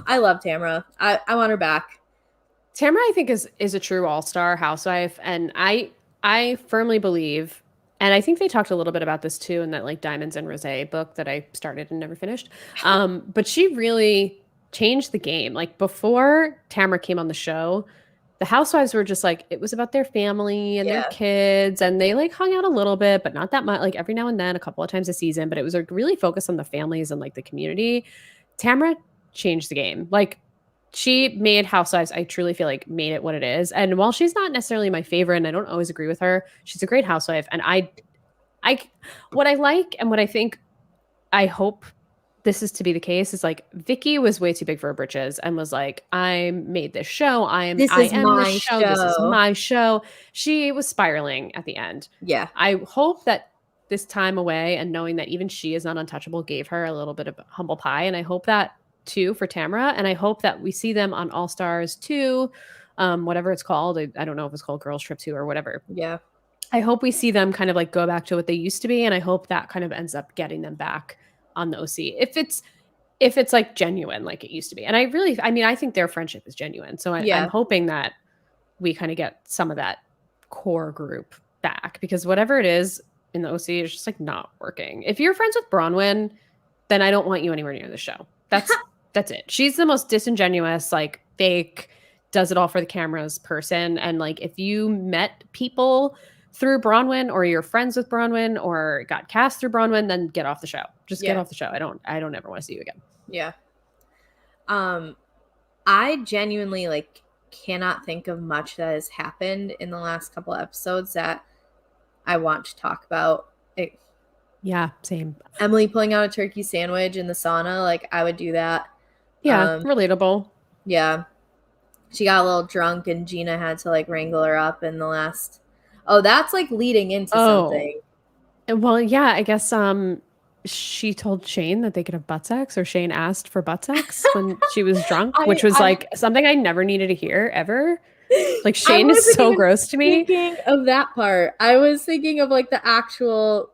I love Tamara. I want her back. Tamara, I think, is a true all-star housewife, and I firmly believe, and I think they talked a little bit about this too in that like Diamonds and Rosé book that I started and never finished. But she really changed the game. Like before Tamara came on the show, the housewives were just like it was about their family and their Yeah. kids, and they like hung out a little bit, but not that much. Like every now and then, a couple of times a season, but it was like really focused on the families and like the community. Tamara changed the game. Like she made Housewives, I truly feel like made it what it is. And while she's not necessarily my favorite and I don't always agree with her, she's a great housewife. And I what I like and what I think I hope this is to be the case is like Vicky was way too big for her britches and was like, I made this show. This I is am this my show. This is show. my show. She was spiraling at the end. Yeah. I hope that this time away and knowing that even she is not untouchable gave her a little bit of humble pie. And I hope that too for Tamara. And I hope that we see them on All Stars 2, whatever it's called. I don't know if it's called Girls Trip 2 or whatever. Yeah. I hope we see them kind of like go back to what they used to be. And I hope that kind of ends up getting them back on the OC. If it's like genuine like it used to be. And I mean, I think their friendship is genuine. So I'm Yeah. hoping that we kind of get some of that core group back because whatever it is in the OC is just like not working. If you're friends with Bronwyn, then I don't want you anywhere near the show. That's it. She's the most disingenuous, like fake, does it all for the cameras person. And like if you met people through Bronwyn or you're friends with Bronwyn or got cast through Bronwyn, then get off the show. Just get Yeah. off the show. I don't ever want to see you again. Yeah. I genuinely like cannot think of much that has happened in the last couple episodes that I want to talk about. It, Yeah, same. Emily pulling out a turkey sandwich in the sauna, like I would do that. Yeah, relatable. Yeah. She got a little drunk and Gina had to like wrangle her up in the last. Oh, that's like leading into Oh, something. well, yeah, I guess she told Shane that they could have butt sex, or Shane asked for butt sex when she was drunk, which was I like something I never needed to hear ever. Like I Shane is wasn't so even gross to me. thinking of that part. I was thinking of like the actual.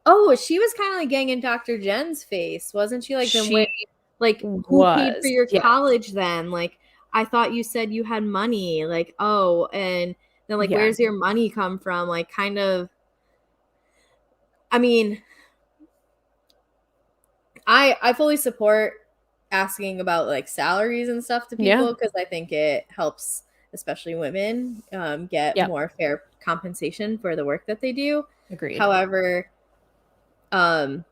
Oh, she was kind of like getting in Dr. Jen's face, wasn't she? Like, then when, She like, who paid for was. your Yeah. college then? Like, I thought you said you had money. Like, oh, and then like, Yeah. where's your money come from? Like, kind of. I mean, I fully support asking about like salaries and stuff to Yeah. people because I think it helps, especially women, get Yep. more fair compensation for the work that they do. Agreed. However, um,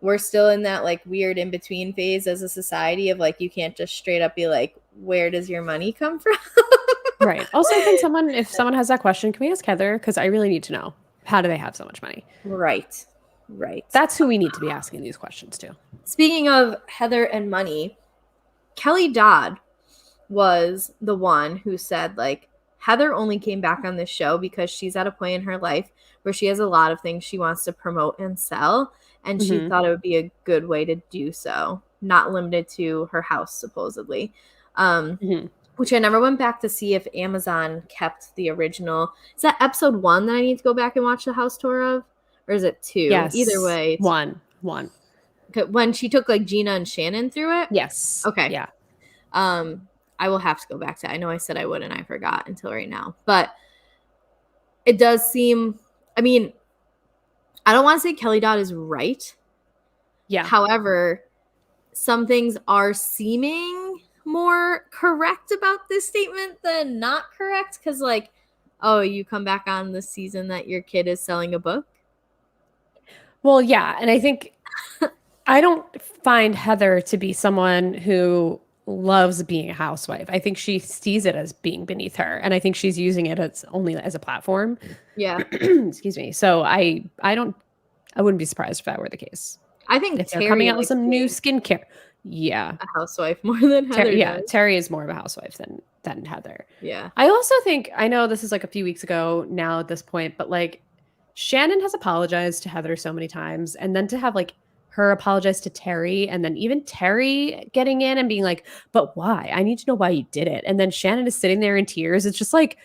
we're still in that like weird in between phase as a society of like you can't just straight up be like, where does your money come from? Right. Also, if someone has that question, can we ask Heather? Because I really need to know. How do they have so much money? Right. Right. That's who we need to be asking these questions to. Speaking of Heather and money, Kelly Dodd was the one who said like Heather only came back on this show because she's at a point in her life where she has a lot of things she wants to promote and sell, and she Mhm. thought it would be a good way to do so, not limited to her house supposedly. Um, Mhm. which I never went back to see if Amazon kept the original. Is that episode 1 that I need to go back and watch the house tour of? Or is it 2? Either Yes. way, One. when she took like Gina and Shannon through it? Yes. Okay. Yeah. I will have to go back to it. I know I said I would and I forgot until right now. But it does seem, I mean, I don't want to say Kelly Dodd is right. Yeah. However, some things are seeming more correct about this statement than not correct, because like, oh, you come back on the season that your kid is selling a book. Well, yeah, and I think I don't find Heather to be someone who loves being a housewife. I think she sees it as being beneath her, and I think she's using it as only as a platform. Yeah, Excuse me. So I wouldn't be surprised if that were the case. I think If they're coming Terry out with likes some new being skincare. Yeah. a housewife more than Heather Yeah, does. Terry is more of a housewife than Heather. Yeah, I also think I know this is like a few weeks ago now at this point, but like Shannon has apologized to Heather so many times, and then to have like her apologize to Terry, and then even Terry getting in and being like, "But why? I need to know why you did it." And then Shannon is sitting there in tears. It's just like,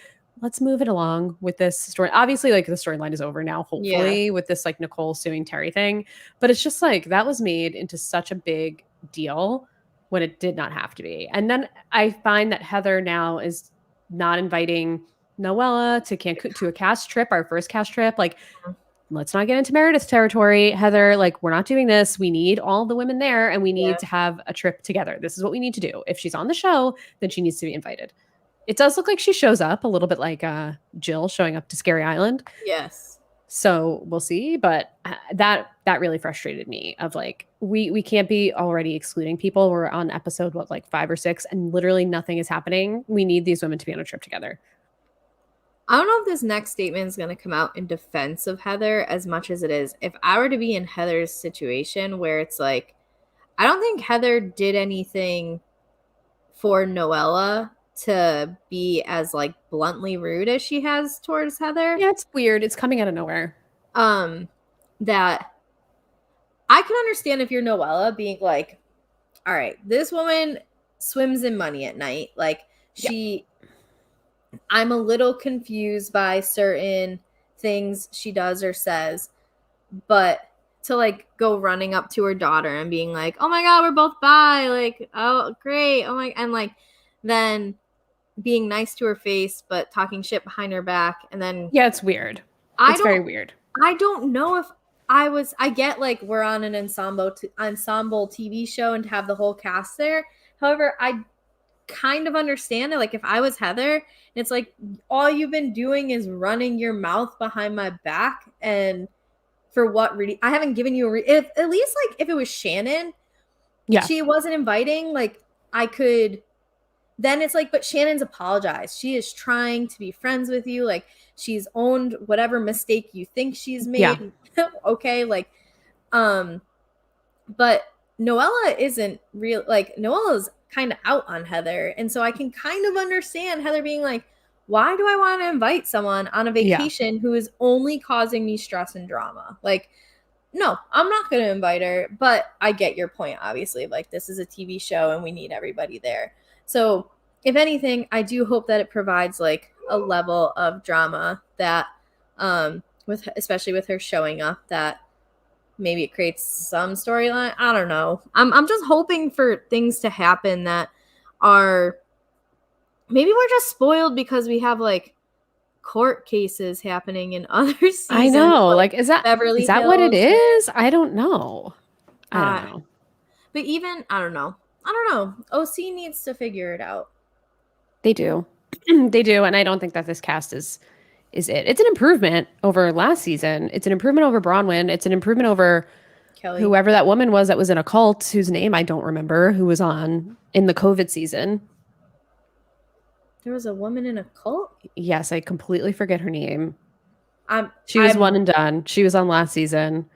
let's move it along with this story. Obviously, like the storyline is over now, yeah, hopefully, with this like Nicole suing Terry thing. But it's just like that was made into such a big deal when it did not have to be. And then I find that Heather now is not inviting Noella to Cancun to a cast trip, our first cast trip. Like, let's not get into Meredith territory, Heather. Like, we're not doing this. We need all the women there and we need yeah, to have a trip together. This is what we need to do. If she's on the show, then she needs to be invited. It does look like she shows up a little bit like Jill showing up to Scary Island. yes. So we'll see, but that really frustrated me. Of like we can't be already excluding people. We're on episode what like 5 or 6, and literally nothing is happening. We need these women to be on a trip together. I don't know if this next statement is going to come out in defense of Heather as much as it is. If I were to be in Heather's situation where it's like, I don't think Heather did anything for Noella to be as like bluntly rude as she has towards Heather. Yeah, it's weird. It's coming out of nowhere. Um, that I can understand if you're Noella being like, all right, this woman swims in money at night. Like Yeah, she I'm a little confused by certain things she does or says, but to like go running up to her daughter and being like, "Oh my god, we're both bi," like, "Oh, great." Oh my, and like then being nice to her face but talking shit behind her back, and then yeah, it's weird. I It's very don't weird. I don't know if I get like we're on an ensemble TV show and to have the whole cast there. However, I kind of understand it. Like if I was Heather, it's like all you've been doing is running your mouth behind my back, and for what reason? I haven't given you a if at least like if it was Shannon, Yeah, she wasn't inviting. Like I could. Then it's like, but Shannon's apologized. She is trying to be friends with you. Like she's owned whatever mistake you think she's yeah, made. Okay, like um but Noella isn't real. Like Noella's kind of out on Heather, and so I can kind of understand Heather being like, "Why do I want to invite someone on a yeah, vacation who is only causing me stress and drama?" Like, no, I'm not going to invite her. But I get your point. Obviously, like this is a TV show, and we need everybody there. So, if anything, I do hope that it provides like a level of drama that, with especially with her showing up, that maybe it creates some storyline. I don't know. I'm just hoping for things to happen that are maybe we're just spoiled because we have like court cases happening in other I seasons, know. like Like, is Beverly that what it Hills. is? I don't know. I don't Uh, know. but even I don't know. I don't know. OC needs to figure it out. They do. They do, and I don't think that this cast is it. It's an improvement over last season. It's an improvement over Bronwyn. It's an improvement over Kelly, whoever that woman was that was in a cult whose name I don't remember, who was on in the COVID season. there was a woman in a cult. Yes, I completely forget her name. I'm She was one I'm and done. She was on last season.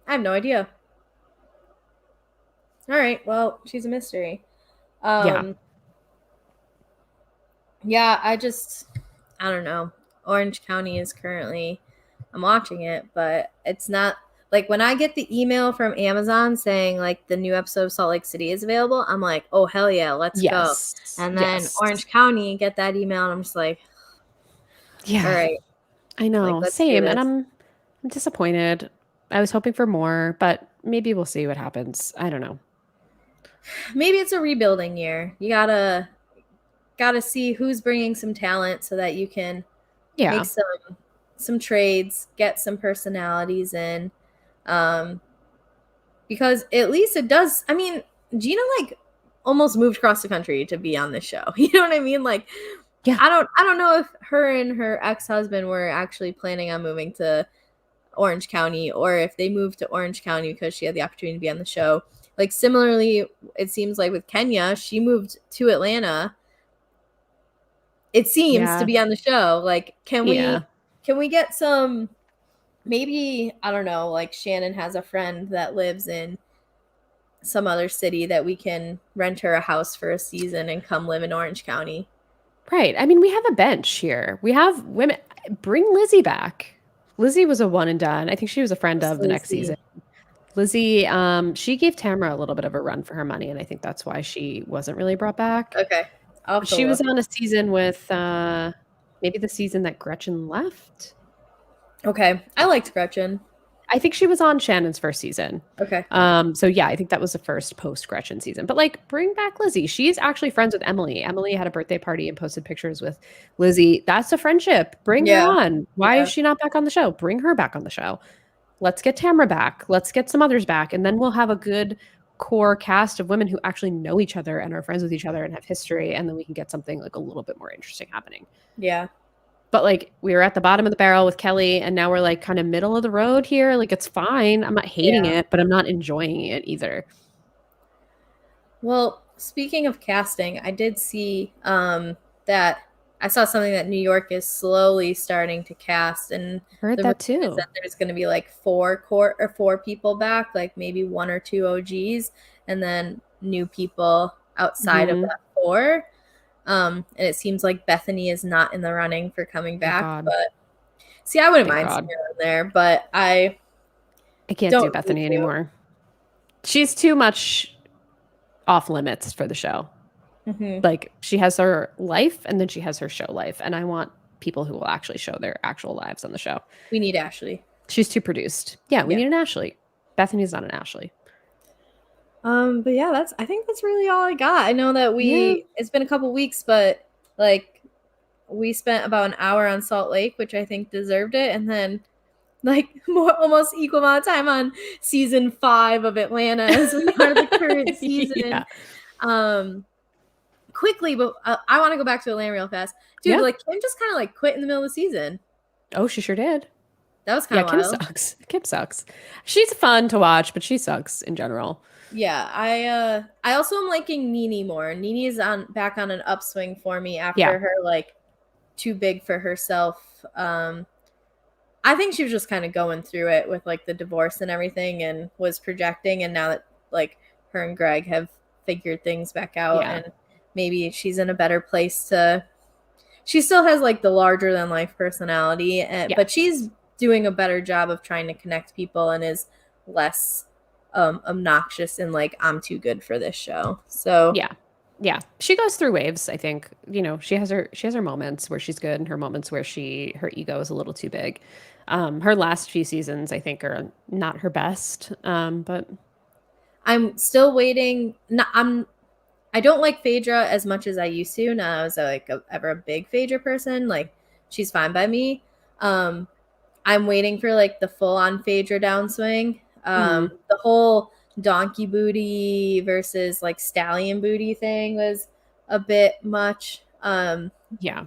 I have no idea. All right, well, she's a mystery. Yeah. Um, yeah, I don't know. Orange County is currently, I'm watching it, but it's not like when I get the email from Amazon saying like the new episode of Salt Lake City is available, I'm like, oh, hell yeah, let's go. Yes. And then Yes. Orange County, get that email, and I'm just like, all Yeah. right, I like, know. let's do Same. And this. I'm disappointed. I was hoping for more, but maybe we'll see what happens. I don't know. Maybe it's a rebuilding year. You gotta see who's bringing some talent so that you can make Yeah. some trades, get some personalities in. Um, because at least it does. I mean, Gina like almost moved across the country to be on this show. You know what I mean? Like Yeah. I don't know if her and her ex-husband were actually planning on moving to Orange County or if they moved to Orange County because she had the opportunity to be on the show. Like similarly, it seems like with Kenya, she moved to Atlanta. It seems to Yeah. be on the show. Like Yeah. can we get some maybe I don't know, like Shannon has a friend that lives in some other city that we can rent her a house for a season and come live in Orange County. Right. I mean, we have a bench here. We have women. Bring Lizzie back. Lizzie was a one and done. I think she was a friend Just of the next Lizzie. season. Lizzie, she gave Tamara a little bit of a run for her money, and I think that's why she wasn't really brought back. Okay. I'll have to She was look. on a season with maybe the season that Gretchen left. Okay. I liked Gretchen. I think she was on Shannon's first season. Okay. So yeah, I think that was the first post Gretchen season. But like, bring back Lizzie. She's actually friends with Emily. Emily had a birthday party and posted pictures with Lizzie. That's a friendship. Bring her Yeah. on. Why is Yeah. she not back on the show? Bring her back on the show. Let's get Tamara back. Let's get some others back, and then we'll have a good core cast of women who actually know each other and are friends with each other and have history, and then we can get something like a little bit more interesting happening. Yeah. But like we were at the bottom of the barrel with Kelly, and now we're like kind of middle of the road here. Like it's fine. I'm not hating Yeah. it, but I'm not enjoying it either. Well, speaking of casting, I did see that I saw something that New York is slowly starting to cast, and Heard the rumor that is too. that there's going to be like four people back, like maybe one or two OGs, and then new people outside of Hmm. that four. And it seems like Bethany is not in the running for coming Thank back, God. but see, I wouldn't Thank mind seeing God. her in there, but I I can't do don't need Bethany to. anymore. She's too much off limits for the show. Hmm. Like she has her life and then she has her show life. And I want people who will actually show their actual lives on the show. We need Ashley. She's too produced. Yeah, we Yeah. need an Ashley. Bethany's not an Ashley. But yeah, that's I think that's really all I got. I know that Yeah. it's been a couple weeks, but like we spent about an hour on Salt Lake, which I think deserved it, and then like more almost equal amount of time on season 5 of Atlanta as we are the current season. Yeah. Um quickly, but I want to go back to Atlanta real fast. Dude, Yeah. like Kim just kind of like quit in the middle of the season. Oh, she sure did. That was kind Yeah, of Kim wild. sucks. Kim sucks. She's fun to watch, but she sucks in general. Yeah, I also am liking Nene more. Nene is on back on an upswing for me Yeah. after her like too big for herself. I think she was just kind of going through it with like the divorce and everything and was projecting, and now that like her and Greg have figured things back out Yeah. and maybe she's in a better place to she still has like the larger than life personality, Yeah. but she's doing a better job of trying to connect people and is less obnoxious and like I'm too good for this show. So Yeah. Yeah. She goes through waves, I think. You know, she has her moments where she's good and her moments where her ego is a little too big. Her last few seasons, I think, are not her best. But I'm still waiting. No, I don't like Phaedra as much as I used to. Now I was like ever a big Phaedra person. Like she's fine by me. Um, I'm waiting for like the full on Phaedra downswing. mm, The whole donkey booty versus like stallion booty thing was a bit much. yeah.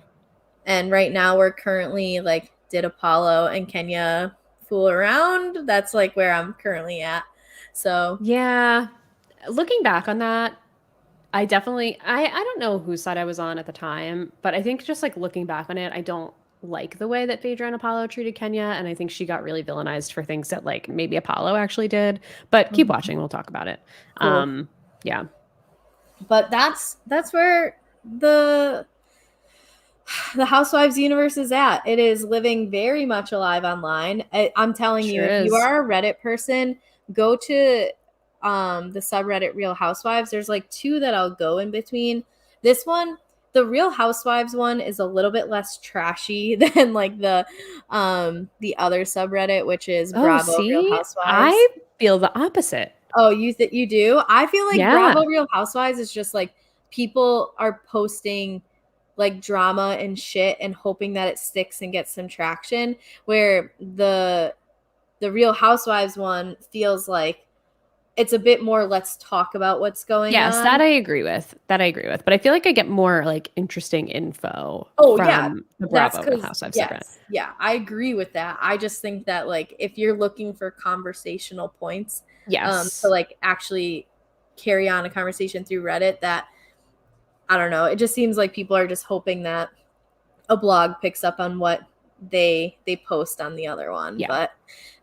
And right now we're currently like, did Apollo and Kenya fool around? That's like where I'm currently at. So Yeah. Looking back on that, I don't know whose side I was on at the time, but I think just like looking back on it, I don't like the way that Phaedra and Apollo treated Kenya, and I think she got really villainized for things that like maybe Apollo actually did. But keep watching, we'll talk about it. cool. Yeah. But that's where the the Housewives universe is at. It is living very much alive online. I'm telling you, Sure if you is. are a Reddit person, go to the subreddit Real Housewives. There's like two that I'll go in between. This one, the Real Housewives one, is a little bit less trashy than like the other subreddit, which is Oh, Bravo Real see, I Housewives. feel the opposite. Oh, you do? I feel like Yeah. Bravo Real Housewives is just like people are posting like drama and shit and hoping that it sticks and gets some traction. Where the Real Housewives one feels like it's a bit more let's talk about what's going Yes, that on. I agree with. That I agree with. But I feel like I get more like interesting info Oh yeah, from the that's Bravo and because Housewives segment. yes, yeah, I agree with that. I just think that like if you're looking for conversational points, to Yes. like actually carry on a conversation through Reddit, that I don't know, it just seems like people are just hoping that a blog picks up on what they post on the other one. Yeah. But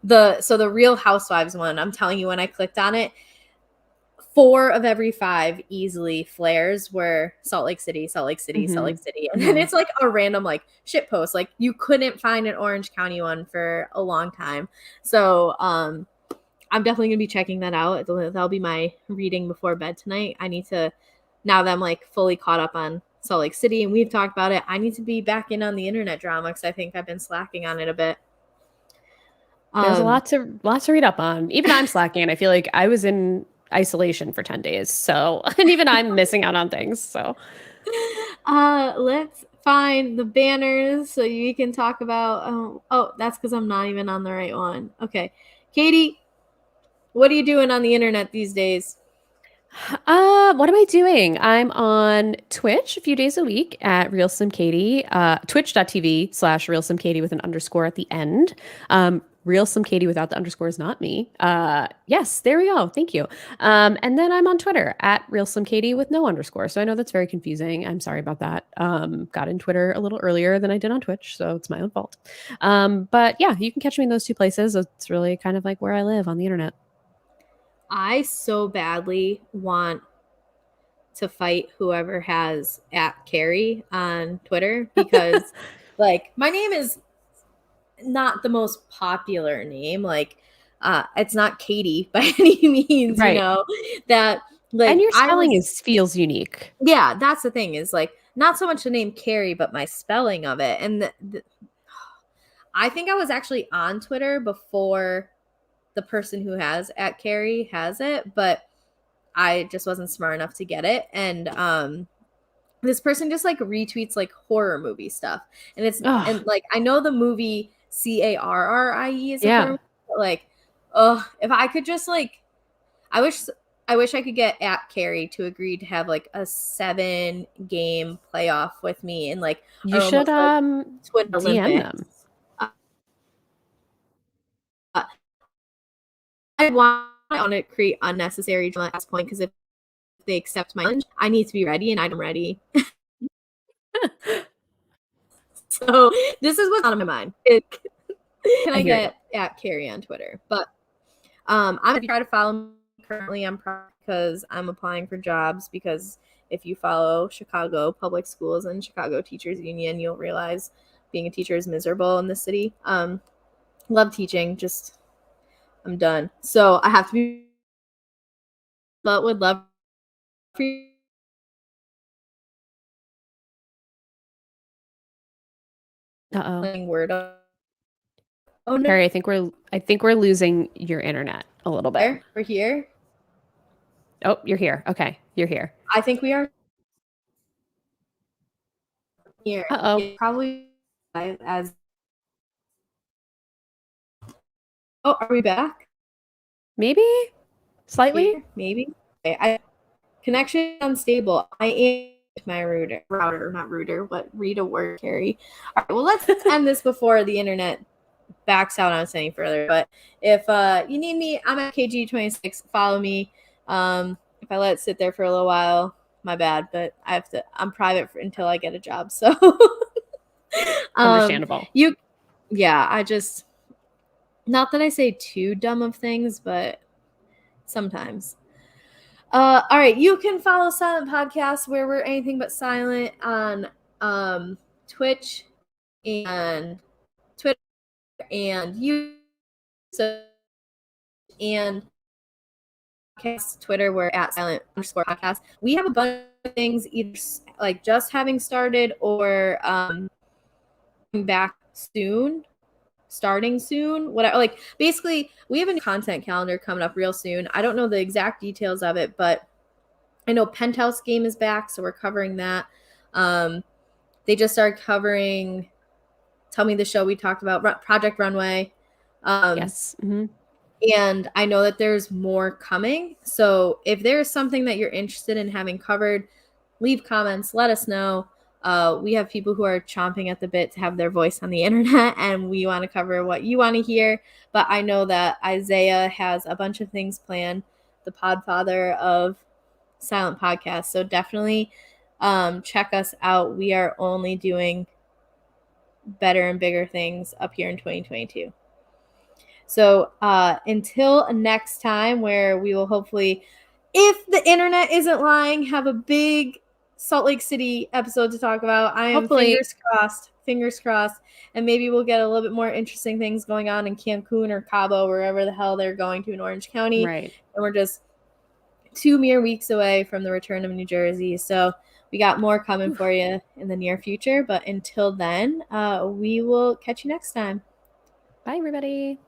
the Real Housewives one, I'm telling you, when I clicked on it, 4 of every 5 easily flares were Salt Lake City, Salt Lake City, Salt Hmm. Lake City. And then Hmm. it's like a random like shit post. Like you couldn't find an Orange County one for a long time. So I'm definitely gonna be checking that out. That'll be my reading before bed tonight. I need to, now that I'm like fully caught up on Salt Lake City and we've talked about it, I need to be back in on the internet drama because I think I've been slacking on it a bit. There's a Um lot to read up on. Even I'm slacking. I feel like I was in isolation for 10 days. So, and even I'm missing out on things. So, let's find the banners so you can talk about oh, that's because I'm not even on the right one. Okay. Katie, what are you doing on the internet these days? what am I doing? I'm on Twitch a few days a week at RealSimKatie, twitch.tv/RealSimKatie with an underscore at the end. RealSimKatie without the underscore is not me. Yes, there we go. Thank you. And then I'm on Twitter at RealSimKatie with no underscore. So I know that's very confusing. I'm sorry about that. Got in Twitter a little earlier than I did on Twitch, so it's my own fault. But yeah, you can catch me in those two places. It's really kind of like where I live on the internet. I so badly want to fight whoever has at Kari on Twitter because like my name is not the most popular name. Like it's not Katie by any means, Right. that And like your I spelling was, is feels unique. yeah, that's the thing, is like not so much the name Carrie, but my spelling of it. And I think I was actually on Twitter before the person who has at Carrie has it, but I just wasn't smart enough to get it. And this person just like retweets like horror movie stuff. And it's, Oh, and like I know the movie Carrie is a horror yeah. movie, but like, oh, if I could just like, I wish I wish I could get at Carrie to agree to have like a 7 game playoff with me and like You our should almost like Twitter DM them. Olympics. Uh, I want to create unnecessary drama at this point because if they accept my challenge, I need to be ready and I'm ready. So this is what's on my mind. Can I I hear you. get at Carrie on Twitter? But I'm gonna try to follow me. Currently, I'm because I'm applying for jobs. Because if you follow Chicago public schools and Chicago Teachers Union, you'll realize being a teacher is miserable in this city. Love teaching, just I'm done. So I have to be, but would love for you Uh-oh. playing word. Oh no, Harry, I think we're losing your internet a little bit. we're here. Oh, you're here. Okay, you're here. I think we are here. Uh-oh. Yeah, probably as. Oh, are we back? Maybe slightly? Here, maybe. Okay, I connection unstable. I am my router, not router. What read a word, Carrie? All right. Well, let's end this before the internet backs out on us any further. But if you need me, I'm at KG26. Follow me. If I let it sit there for a little while, my bad. But I have to. I'm private until I get a job. So, Understandable. you, yeah. I just, not that I say too dumb of things, but sometimes. All right, you can follow Silent Podcast where we're anything but silent on Twitch and Twitter and YouTube and podcast Twitter. We're at silent_podcast. We have a bunch of things either like just having started or back soon, starting soon, whatever. Like basically, we have a new content calendar coming up real soon. I don't know the exact details of it, but I know Penthouse Game is back, so we're covering that. Um, they just started covering Tell Me the Show we talked about, Project Runway. Um, Yes. Hmm. And I know that there's more coming. So if there's something that you're interested in having covered, leave comments, let us know. We have people who are chomping at the bit to have their voice on the internet, and we want to cover what you want to hear. But I know that Isaiah has a bunch of things planned, the podfather of silent podcasts. So definitely check us out. We are only doing better and bigger things up here in 2022. So until next time, where we will hopefully, if the internet isn't lying, have a big Salt Lake City episode to talk about. I am Hopefully. fingers crossed, and maybe we'll get a little bit more interesting things going on in Cancun or Cabo, wherever the hell they're going to in Orange County. Right. And we're just 2 mere weeks away from the return of New Jersey. So we got more coming for you in the near future. But until then, we will catch you next time. Bye, everybody.